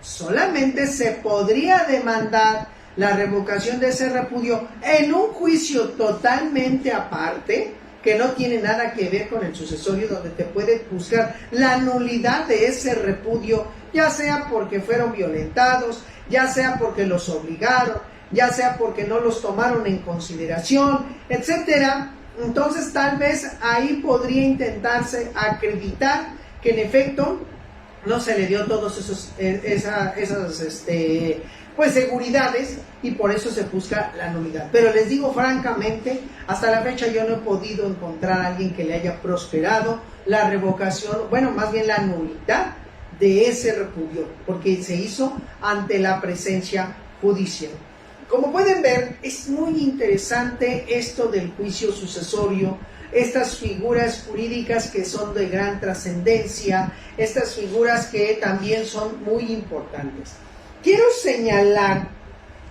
Solamente se podría demandar la revocación de ese repudio en un juicio totalmente aparte, que no tiene nada que ver con el sucesorio, donde te puede juzgar la nulidad de ese repudio, ya sea porque fueron violentados, ya sea porque los obligaron, ya sea porque no los tomaron en consideración, etcétera. Entonces tal vez ahí podría intentarse acreditar que en efecto no se le dio todos esas pues seguridades, y por eso se busca la nulidad. Pero les digo francamente, hasta la fecha yo no he podido encontrar a alguien que le haya prosperado la revocación, bueno, más bien la nulidad de ese repudio, porque se hizo ante la presencia judicial. Como pueden ver, es muy interesante esto del juicio sucesorio, estas figuras jurídicas que son de gran trascendencia, estas figuras que también son muy importantes. Quiero señalar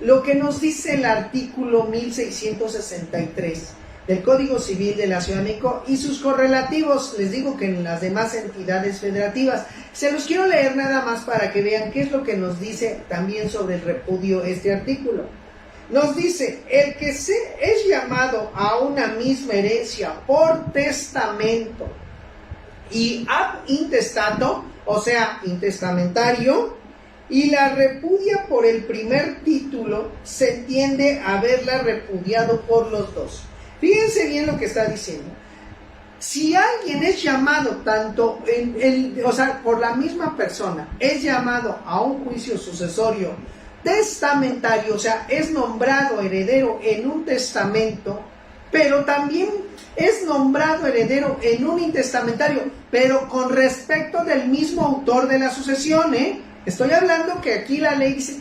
lo que nos dice el artículo 1663 del Código Civil de la Ciudad de México y sus correlativos, les digo que en las demás entidades federativas. Se los quiero leer nada más para que vean qué es lo que nos dice también sobre el repudio este artículo. Nos dice: el que es llamado a una misma herencia por testamento y ab intestato, o sea, intestamentario, y la repudia por el primer título, se entiende haberla repudiado por los dos. Fíjense bien lo que está diciendo. Si alguien es llamado tanto por la misma persona, es llamado a un juicio sucesorio testamentario, o sea, es nombrado heredero en un testamento, pero también es nombrado heredero en un intestamentario, pero con respecto del mismo autor de la sucesión, Estoy hablando que aquí la ley dice,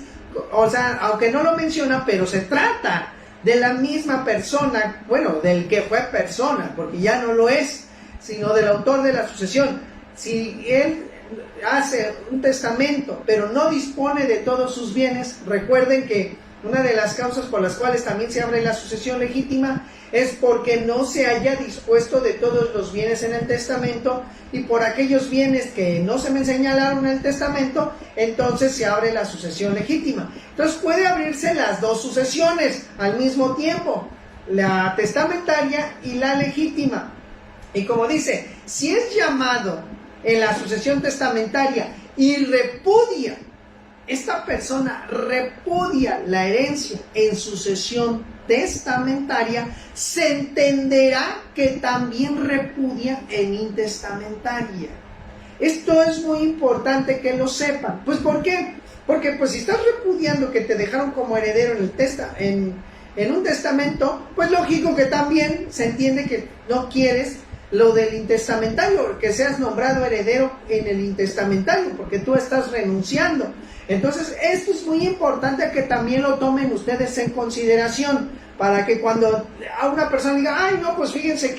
o sea, aunque no lo menciona, pero se trata de la misma persona, bueno, del que fue persona, porque ya no lo es, sino del autor de la sucesión. Si él hace un testamento, pero no dispone de todos sus bienes, recuerden que una de las causas por las cuales también se abre la sucesión legítima es porque no se haya dispuesto de todos los bienes en el testamento, y por aquellos bienes que no se me señalaron en el testamento, entonces se abre la sucesión legítima. Entonces puede abrirse las dos sucesiones al mismo tiempo, la testamentaria y la legítima. Y como dice, si es llamado en la sucesión testamentaria y repudia, esta persona repudia la herencia en sucesión testamentaria, se entenderá que también repudia en intestamentaria. Esto es muy importante que lo sepan. Pues ¿por qué? Porque pues si estás repudiando que te dejaron como heredero en un testamento, pues lógico que también se entiende que no quieres lo del intestamentario, que seas nombrado heredero en el intestamentario, porque tú estás renunciando. Entonces, esto es muy importante que también lo tomen ustedes en consideración, para que cuando a una persona diga, ay, no, pues fíjense,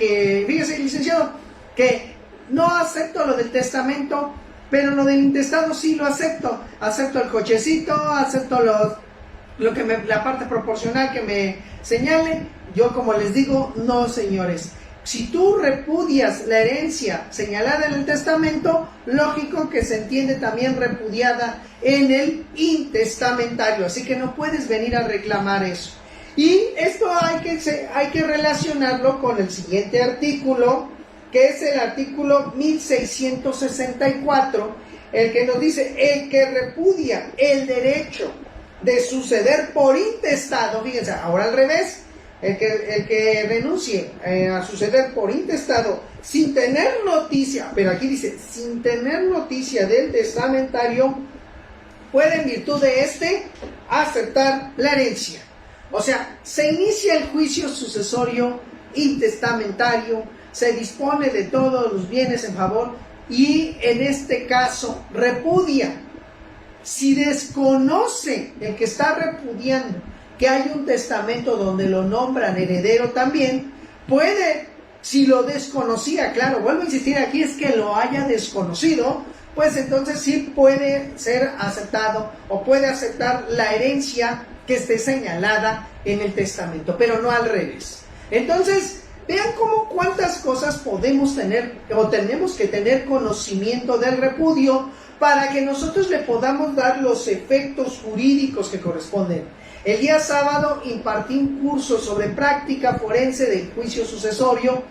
licenciado, que no acepto lo del testamento, pero lo del intestado sí lo acepto. Acepto el cochecito, acepto la parte proporcional que me señale. Yo, como les digo, no, señores. Si tú repudias la herencia señalada en el testamento, lógico que se entiende también repudiada en el intestamentario, así que no puedes venir a reclamar eso. Y esto hay que relacionarlo con el siguiente artículo, que es el artículo 1664, el que nos dice: el que repudia el derecho de suceder por intestado, fíjense, ahora al revés, el que renuncie a suceder por intestado sin tener noticia, pero aquí dice sin tener noticia del testamentario, puede en virtud de aceptar la herencia. O sea, se inicia el juicio sucesorio intestamentario, se dispone de todos los bienes en favor, y en este caso repudia. Si desconoce el que está repudiando que hay un testamento donde lo nombran heredero también, puede, si lo desconocía, claro, vuelvo a insistir aquí, es que lo haya desconocido, pues entonces sí puede ser aceptado o puede aceptar la herencia que esté señalada en el testamento, pero no al revés. Entonces, vean cuántas cosas podemos tener o tenemos que tener conocimiento del repudio para que nosotros le podamos dar los efectos jurídicos que corresponden. El día sábado impartí un curso sobre práctica forense del juicio sucesorio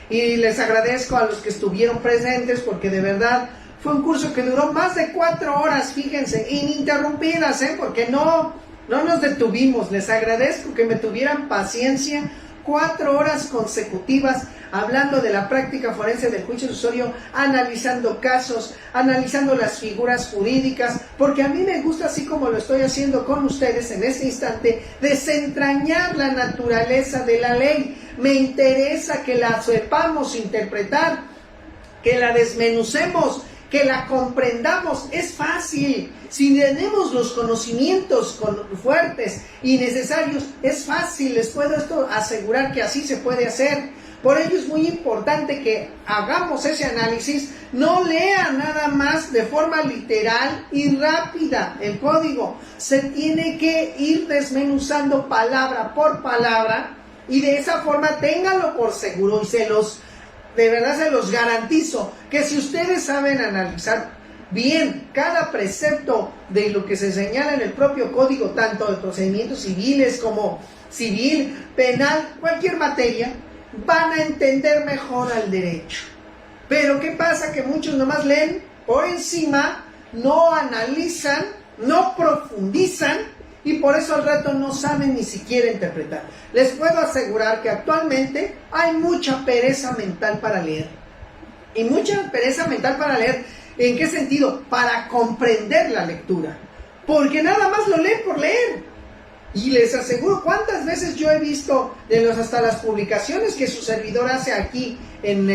y les agradezco a los que estuvieron presentes porque de verdad fue un curso que duró más de 4 horas, fíjense, ininterrumpidas, porque no nos detuvimos. Les agradezco que me tuvieran paciencia 4 horas consecutivas hablando de la práctica forense del juicio sucesorio, analizando casos, analizando las figuras jurídicas, porque a mí me gusta, así como lo estoy haciendo con ustedes en este instante, desentrañar la naturaleza de la ley. Me interesa que la sepamos interpretar, que la desmenucemos, que la comprendamos. Es fácil, si tenemos los conocimientos fuertes y necesarios, es fácil, les puedo asegurar que así se puede hacer. Por ello es muy importante que hagamos ese análisis, no lean nada más de forma literal y rápida el código, se tiene que ir desmenuzando palabra por palabra y de esa forma ténganlo por seguro y de verdad se los garantizo que si ustedes saben analizar bien cada precepto de lo que se señala en el propio código, tanto de procedimientos civiles como civil, penal, cualquier materia, van a entender mejor al derecho. Pero ¿qué pasa? Que muchos nomás leen por encima, no analizan, no profundizan y por eso al rato no saben ni siquiera interpretar. Les puedo asegurar que actualmente hay mucha pereza mental para leer. Y mucha pereza mental para leer, ¿en qué sentido? Para comprender la lectura. Porque nada más lo leen por leer. Y les aseguro cuántas veces yo he visto hasta las publicaciones que su servidor hace aquí en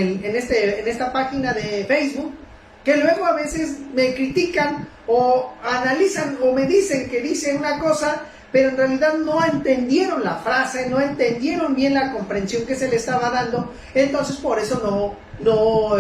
esta página de Facebook, que luego a veces me critican o analizan o me dicen que dicen una cosa, pero en realidad no entendieron la frase, no entendieron bien la comprensión que se le estaba dando, entonces por eso no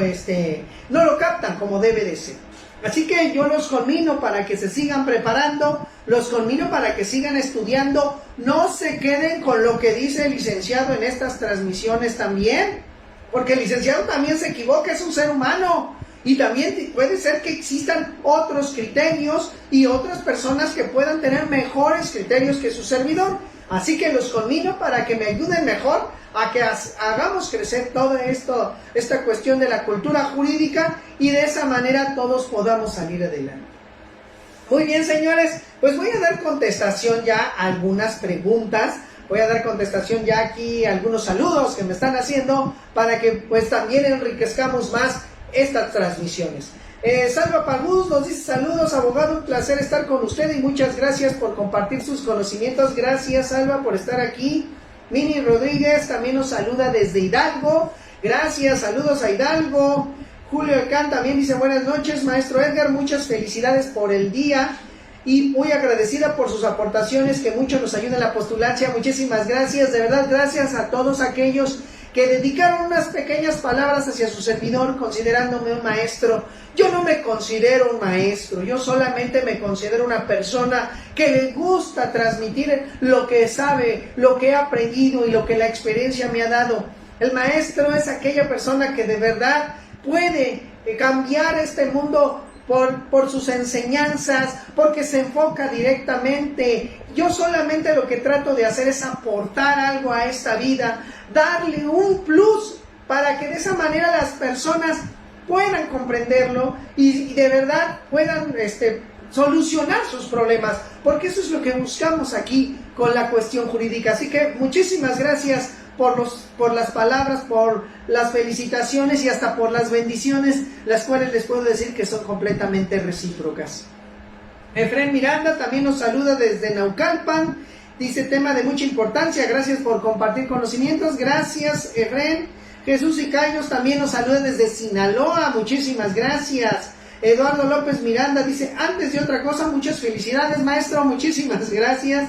lo captan como debe de ser. Así que yo los conmino para que se sigan preparando, los conmino para que sigan estudiando, no se queden con lo que dice el licenciado en estas transmisiones también, porque el licenciado también se equivoca, es un ser humano, y también puede ser que existan otros criterios y otras personas que puedan tener mejores criterios que su servidor. Así que los conmino para que me ayuden mejor a que hagamos crecer todo esto, esta cuestión de la cultura jurídica y de esa manera todos podamos salir adelante. Muy bien, señores, pues voy a dar contestación ya a algunas preguntas, voy a dar contestación ya aquí a algunos saludos que me están haciendo para que pues también enriquezcamos más estas transmisiones. Salva Paguz nos dice: saludos, abogado, un placer estar con usted y muchas gracias por compartir sus conocimientos. Gracias, Salva, por estar aquí. Mini Rodríguez también nos saluda desde Hidalgo. Gracias, saludos a Hidalgo. Julio Elcán también dice: buenas noches, maestro Edgar, muchas felicidades por el día y muy agradecida por sus aportaciones que mucho nos ayudan en la postulancia. Muchísimas gracias, de verdad, gracias a todos aquellos que dedicaron unas pequeñas palabras hacia su servidor considerándome un maestro. Yo no me considero un maestro, yo solamente me considero una persona que le gusta transmitir lo que sabe, lo que he aprendido y lo que la experiencia me ha dado. El maestro es aquella persona que de verdad puede cambiar este mundo por sus enseñanzas, porque se enfoca directamente. Yo solamente lo que trato de hacer es aportar algo a esta vida, darle un plus para que de esa manera las personas puedan comprenderlo y de verdad puedan solucionar sus problemas, porque eso es lo que buscamos aquí con la cuestión jurídica. Así que muchísimas gracias por las palabras, por las felicitaciones y hasta por las bendiciones, las cuales les puedo decir que son completamente recíprocas. Efren Miranda también nos saluda desde Naucalpan, dice: tema de mucha importancia, gracias por compartir conocimientos. Gracias, Efren. Jesús Icayos también nos saluda desde Sinaloa, muchísimas gracias. Eduardo López Miranda dice: antes de otra cosa, muchas felicidades, maestro, muchísimas gracias.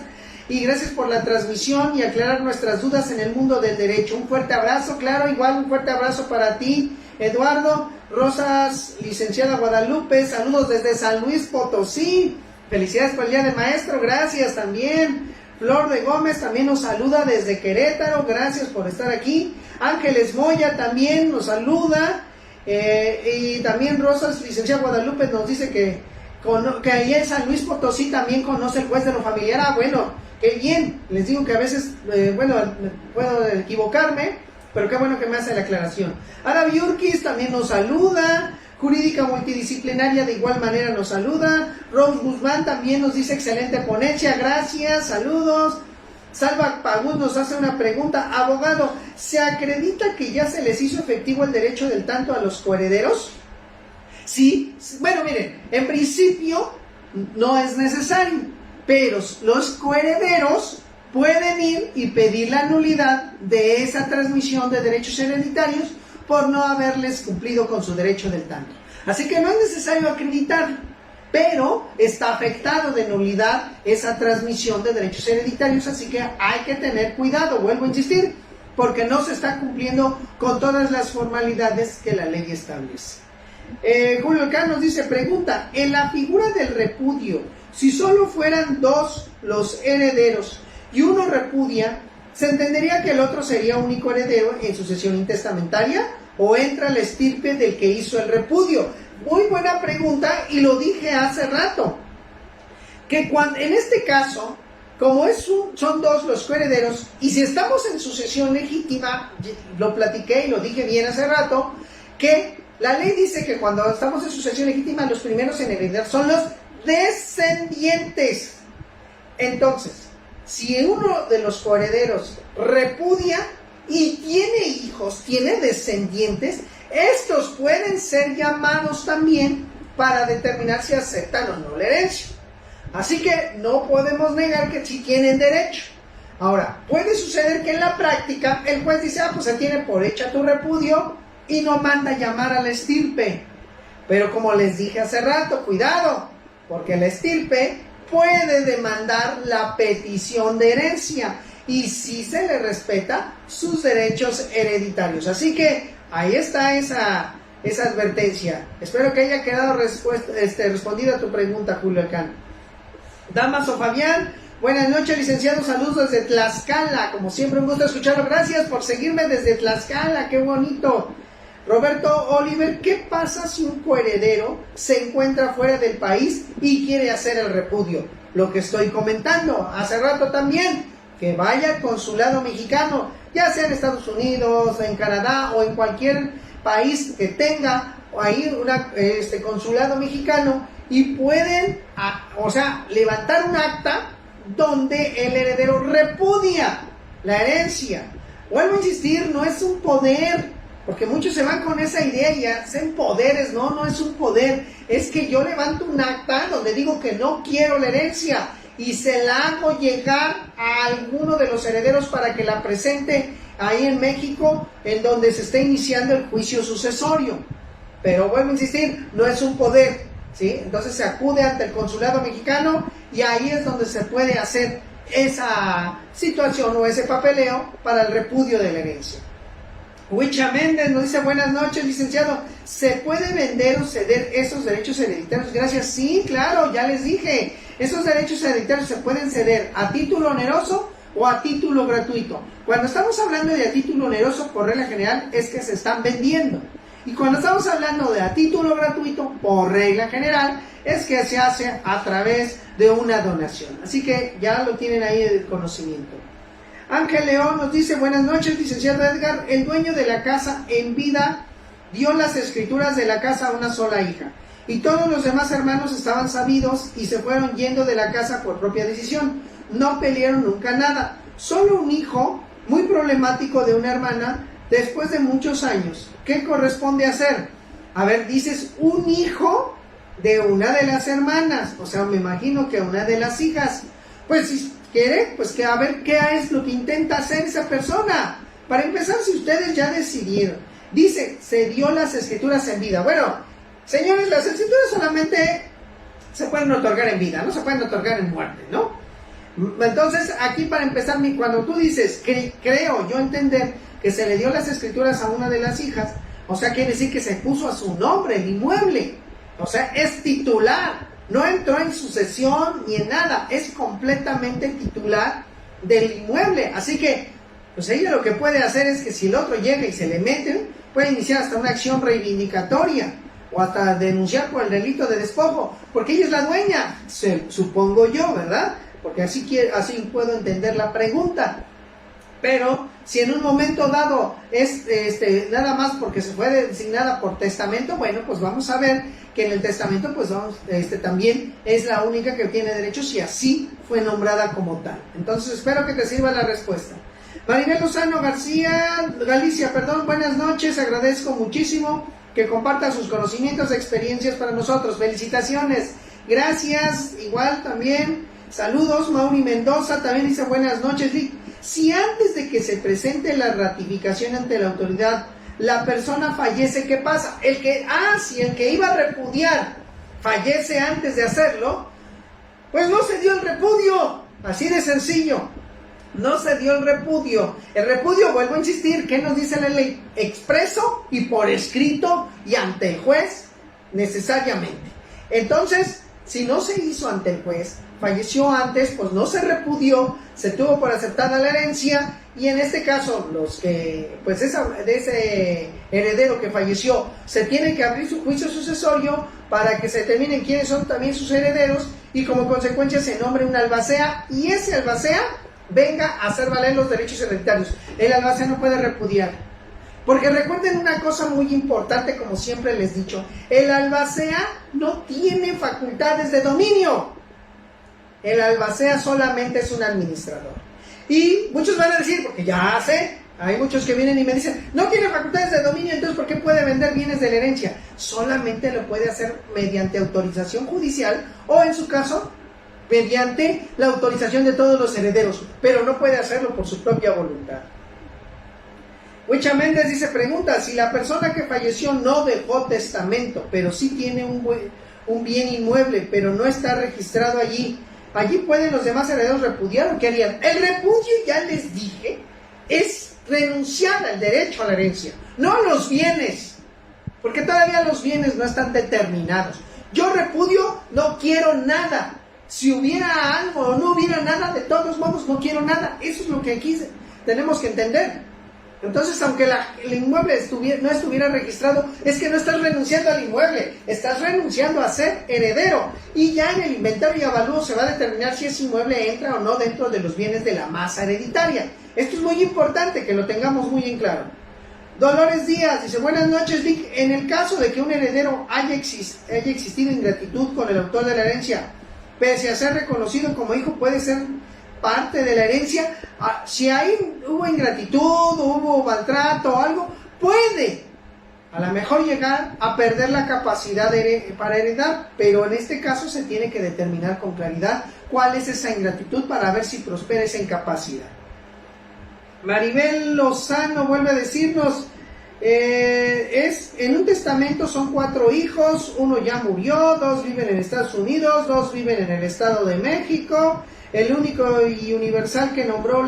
Y gracias por la transmisión y aclarar nuestras dudas en el mundo del derecho. Un fuerte abrazo, claro, igual un fuerte abrazo para ti, Eduardo. Rosas, licenciada Guadalupe, saludos desde San Luis Potosí. Felicidades por el Día del Maestro, gracias también. Flor de Gómez también nos saluda desde Querétaro, gracias por estar aquí. Ángeles Moya también nos saluda. Y también Rosas, licenciada Guadalupe, nos dice que ahí en San Luis Potosí también conoce el juez de lo familiar. Ah, bueno, qué bien. Les digo que a veces, puedo equivocarme, pero qué bueno que me hace la aclaración. Ada Biurquis también nos saluda. Jurídica Multidisciplinaria de igual manera nos saluda. Rose Guzmán también nos dice excelente ponencia, gracias, saludos. Salva Pagún nos hace una pregunta. Abogado, ¿se acredita que ya se les hizo efectivo el derecho del tanto a los coherederos? Sí, bueno, miren, en principio no es necesario, pero los coherederos pueden ir y pedir la nulidad de esa transmisión de derechos hereditarios por no haberles cumplido con su derecho del tanto. Así que no es necesario acreditar, pero está afectado de nulidad esa transmisión de derechos hereditarios, así que hay que tener cuidado, vuelvo a insistir, porque no se está cumpliendo con todas las formalidades que la ley establece. Julio Alcán nos dice, pregunta, en la figura del repudio, si solo fueran dos los herederos y uno repudia, ¿se entendería que el otro sería único heredero en sucesión intestamentaria o entra la estirpe del que hizo el repudio? Muy buena pregunta y lo dije hace rato, que en este caso, como son dos los coherederos y si estamos en sucesión legítima, lo platiqué y lo dije bien hace rato, que la ley dice que cuando estamos en sucesión legítima los primeros en heredar son los descendientes. Entonces, si uno de los coherederos repudia y tiene hijos, tiene descendientes, estos pueden ser llamados también para determinar si aceptan o no la herencia. Así que no podemos negar que sí tienen derecho. Ahora, puede suceder que en la práctica el juez dice, pues se tiene por hecha tu repudio y no manda llamar a la estirpe. Pero como les dije hace rato, cuidado, porque la estirpe puede demandar la petición de herencia y sí se le respeta sus derechos hereditarios. Así que ahí está esa advertencia. Espero que haya quedado respondida a tu pregunta, Julio Alcán. Damaso Fabián, buenas noches, licenciado, saludos desde Tlaxcala, como siempre un gusto escucharlo, gracias por seguirme desde Tlaxcala, qué bonito. Roberto Oliver, ¿qué pasa si un coheredero se encuentra fuera del país y quiere hacer el repudio? Lo que estoy comentando hace rato también, que vaya al consulado mexicano, ya sea en Estados Unidos, en Canadá o en cualquier país que tenga ahí un consulado mexicano y pueden, levantar un acta donde el heredero repudia la herencia. Vuelvo a insistir, no es un poder, porque muchos se van con esa idea y hacen poderes. No es un poder, es que yo levanto un acta donde digo que no quiero la herencia y se la hago llegar a alguno de los herederos para que la presente ahí en México, en donde se está iniciando el juicio sucesorio. Pero vuelvo a insistir, no es un poder, ¿sí? Entonces se acude ante el consulado mexicano y ahí es donde se puede hacer esa situación o ese papeleo para el repudio de la herencia. Huicha Méndez nos dice, buenas noches, licenciado, ¿se puede vender o ceder esos derechos hereditarios? Gracias, sí, claro, ya les dije, esos derechos hereditarios se pueden ceder a título oneroso o a título gratuito. Cuando estamos hablando de a título oneroso, por regla general, es que se están vendiendo. Y cuando estamos hablando de a título gratuito, por regla general, es que se hace a través de una donación. Así que ya lo tienen ahí el conocimiento. Ángel León nos dice, buenas noches, licenciado Edgar, el dueño de la casa en vida dio las escrituras de la casa a una sola hija, y todos los demás hermanos estaban sabidos y se fueron yendo de la casa por propia decisión, no pelearon nunca nada, solo un hijo muy problemático de una hermana después de muchos años. ¿Qué corresponde hacer? A ver, dices un hijo de una de las hermanas, o sea, me imagino que una de las hijas, pues si quiere, pues que a ver qué es lo que intenta hacer esa persona. Para empezar, si ustedes ya decidieron, dice, se dio las escrituras en vida. Bueno, señores, las escrituras solamente se pueden otorgar en vida, no se pueden otorgar en muerte, ¿no? Entonces, aquí para empezar, cuando tú dices, creo yo entender que se le dio las escrituras a una de las hijas, O sea, quiere decir que se puso a su nombre el inmueble. O sea, es titular. No entró en sucesión ni en nada. Es completamente titular del inmueble. Así que, pues ella lo que puede hacer es que si el otro llega y se le mete, puede iniciar hasta una acción reivindicatoria o hasta denunciar por el delito de despojo, porque ella es la dueña, supongo yo, ¿verdad? Porque así puedo entender la pregunta. Pero si en un momento dado es nada más porque se fue designada por testamento, bueno, pues vamos a ver que en el testamento pues también es la única que tiene derechos y así fue nombrada como tal. Entonces espero que te sirva la respuesta. Maribel Lozano Galicia, buenas noches, agradezco muchísimo que comparta sus conocimientos e experiencias para nosotros. Felicitaciones, gracias, igual también, saludos. Mauri Mendoza también dice buenas noches. Si antes de que se presente la ratificación ante la autoridad, la persona fallece, ¿qué pasa? Si el que iba a repudiar fallece antes de hacerlo, pues no se dio el repudio, así de sencillo. No se dio el repudio. El repudio, vuelvo a insistir, ¿qué nos dice la ley? Expreso y por escrito y ante el juez necesariamente. Entonces, si no se hizo ante el juez, falleció antes, pues no se repudió, se tuvo por aceptada la herencia y en este caso los que, pues de ese heredero que falleció, se tiene que abrir su juicio sucesorio para que se determinen quiénes son también sus herederos y como consecuencia se nombre un albacea y ese albacea venga a hacer valer los derechos hereditarios. El albacea no puede repudiar. Porque recuerden una cosa muy importante, como siempre les he dicho, el albacea no tiene facultades de dominio. El albacea solamente es un administrador. Y muchos van a decir, porque ya sé, hay muchos que vienen y me dicen, no tiene facultades de dominio, entonces ¿por qué puede vender bienes de la herencia? Solamente lo puede hacer mediante autorización judicial o en su caso, mediante la autorización de todos los herederos, pero no puede hacerlo por su propia voluntad. Huicha Méndez pregunta, si la persona que falleció no dejó testamento, pero sí tiene un bien inmueble, pero no está registrado allí pueden los demás herederos repudiar o qué harían. El repudio, ya les dije, es renunciar al derecho a la herencia, no a los bienes, porque todavía los bienes no están determinados. Yo repudio, no quiero nada. Si hubiera algo o no hubiera nada, de todos modos no quiero nada. Eso es lo que aquí tenemos que entender. Entonces, aunque el inmueble no estuviera registrado, es que no estás renunciando al inmueble, estás renunciando a ser heredero. Y ya en el inventario y avalúo se va a determinar si ese inmueble entra o no dentro de los bienes de la masa hereditaria. Esto es muy importante que lo tengamos muy en claro. Dolores Díaz dice, buenas noches, Vic. En el caso de que un heredero haya existido ingratitud con el autor de la herencia, pese a ser reconocido como hijo, puede ser parte de la herencia. Si hubo ingratitud, hubo maltrato o algo, puede a lo mejor llegar a perder la capacidad para heredar, pero en este caso se tiene que determinar con claridad cuál es esa ingratitud para ver si prospera esa incapacidad. Maribel Lozano vuelve a decirnos, en un testamento son 4 hijos, uno ya murió, 2 viven en Estados Unidos, 2 viven en el Estado de México. El único y universal que nombró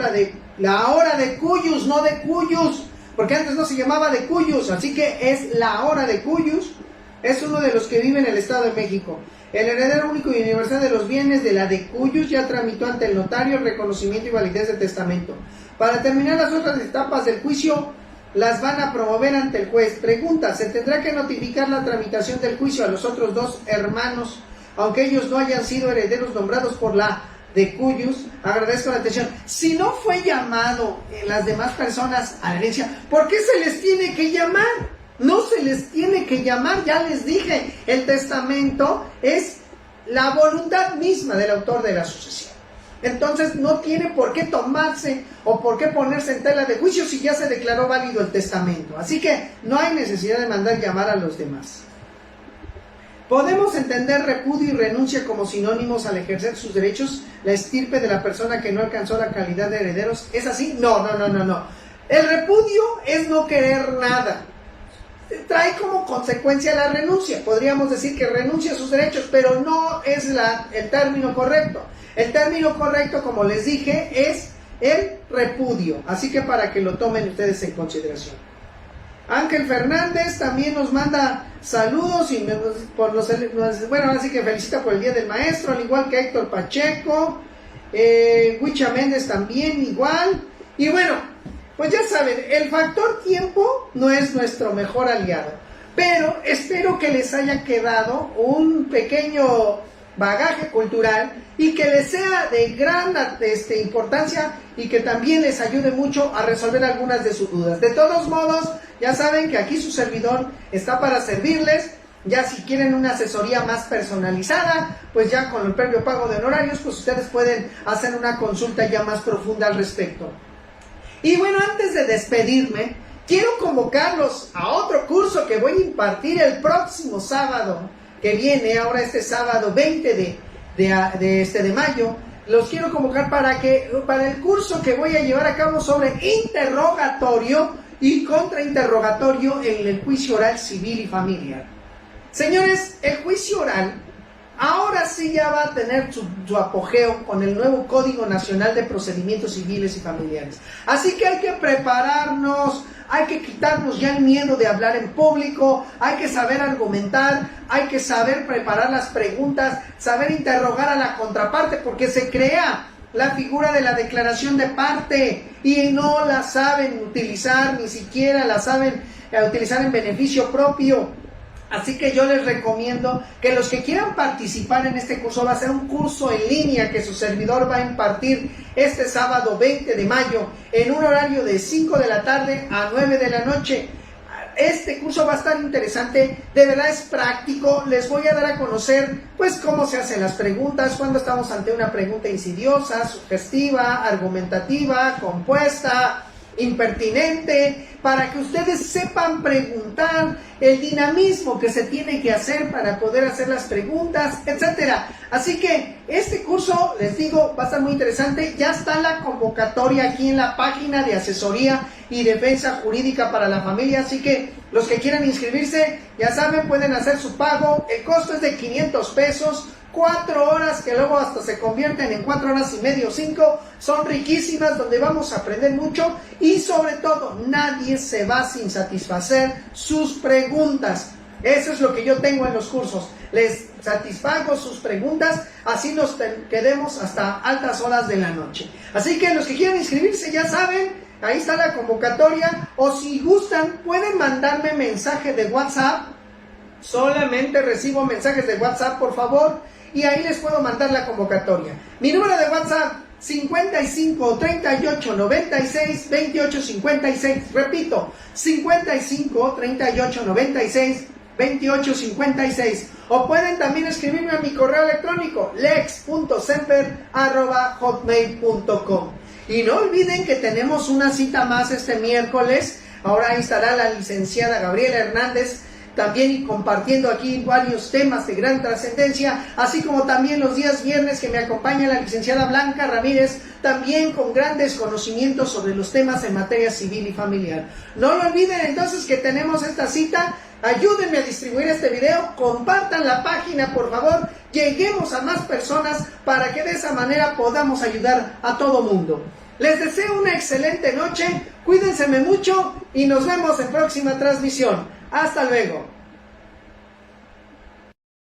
la hora de Cuyus, no de Cuyus, porque antes no se llamaba de Cuyus, así que es la hora de Cuyus, es uno de los que vive en el Estado de México. El heredero único y universal de los bienes de la de Cuyus ya tramitó ante el notario el reconocimiento y validez del testamento. Para terminar las otras etapas del juicio, las van a promover ante el juez. Pregunta, ¿se tendrá que notificar la tramitación del juicio a los otros 2 hermanos, aunque ellos no hayan sido herederos nombrados por la de Cuyus? Agradezco la atención. Si no fue llamado las demás personas a la herencia, ¿por qué se les tiene que llamar? No se les tiene que llamar, ya les dije, el testamento es la voluntad misma del autor de la sucesión. Entonces no tiene por qué tomarse o por qué ponerse en tela de juicio si ya se declaró válido el testamento. Así que no hay necesidad de mandar llamar a los demás. ¿Podemos entender repudio y renuncia como sinónimos al ejercer sus derechos la estirpe de la persona que no alcanzó la calidad de herederos? ¿Es así? No. El repudio es no querer nada. Trae como consecuencia la renuncia. Podríamos decir que renuncia a sus derechos, pero no es el término correcto. El término correcto, como les dije, es el repudio. Así que para que lo tomen ustedes en consideración. Ángel Fernández también nos manda saludos y bueno, así que felicita por el Día del Maestro, al igual que Héctor Pacheco. Huicha Méndez también igual. Y bueno, pues ya saben, el factor tiempo no es nuestro mejor aliado, pero espero que les haya quedado un pequeño bagaje cultural y que les sea de gran importancia y que también les ayude mucho a resolver algunas de sus dudas. De todos modos, ya saben que aquí su servidor está para servirles. Ya si quieren una asesoría más personalizada, pues ya con el previo pago de honorarios, pues ustedes pueden hacer una consulta ya más profunda al respecto. Y bueno, antes de despedirme, quiero convocarlos a otro curso que voy a impartir el próximo sábado, que viene ahora este sábado 20 de mayo. Los quiero convocar para el curso que voy a llevar a cabo sobre interrogatorio y contrainterrogatorio en el juicio oral civil y familiar. Señores, el juicio oral ahora sí ya va a tener su apogeo con el nuevo Código Nacional de Procedimientos Civiles y Familiares. Así que hay que prepararnos, hay que quitarnos ya el miedo de hablar en público, hay que saber argumentar, hay que saber preparar las preguntas, saber interrogar a la contraparte, porque se crea la figura de la declaración de parte y no la saben utilizar, ni siquiera la saben utilizar en beneficio propio. Así que yo les recomiendo que los que quieran participar en este curso, va a ser un curso en línea que su servidor va a impartir este sábado 20 de mayo en un horario de 5 de la tarde a 9 de la noche. Este curso va a estar interesante, de verdad es práctico, les voy a dar a conocer pues cómo se hacen las preguntas, cuando estamos ante una pregunta insidiosa, sugestiva, argumentativa, compuesta, impertinente, para que ustedes sepan preguntar, el dinamismo que se tiene que hacer para poder hacer las preguntas, etcétera. Así que este curso, les digo, va a estar muy interesante. Ya está la convocatoria aquí en la página de Asesoría y Defensa Jurídica para la Familia, así que los que quieran inscribirse, ya saben, pueden hacer su pago. El costo es de 500 pesos, 4 horas que luego hasta se convierten en 4 horas y medio, 5, son riquísimas, donde vamos a aprender mucho y sobre todo nadie se va sin satisfacer sus preguntas. Eso es lo que yo tengo en los cursos, les satisfago sus preguntas, así nos quedemos hasta altas horas de la noche. Así que los que quieran inscribirse ya saben, ahí está la convocatoria, o si gustan pueden mandarme mensaje de WhatsApp, solamente recibo mensajes de WhatsApp por favor, y ahí les puedo mandar la convocatoria. Mi número de WhatsApp 55 38 96 28 56, repito, 55 38 96 28 56, o pueden también escribirme a mi correo electrónico lex.semper@hotmail.com. Y no olviden que tenemos una cita más este miércoles. Ahora ahí estará la licenciada Gabriela Hernández también compartiendo aquí varios temas de gran trascendencia, así como también los días viernes que me acompaña la licenciada Blanca Ramírez, también con grandes conocimientos sobre los temas en materia civil y familiar. No lo olviden entonces que tenemos esta cita. Ayúdenme a distribuir este video, compartan la página por favor, lleguemos a más personas para que de esa manera podamos ayudar a todo mundo. Les deseo una excelente noche, cuídense mucho y nos vemos en próxima transmisión. Hasta luego.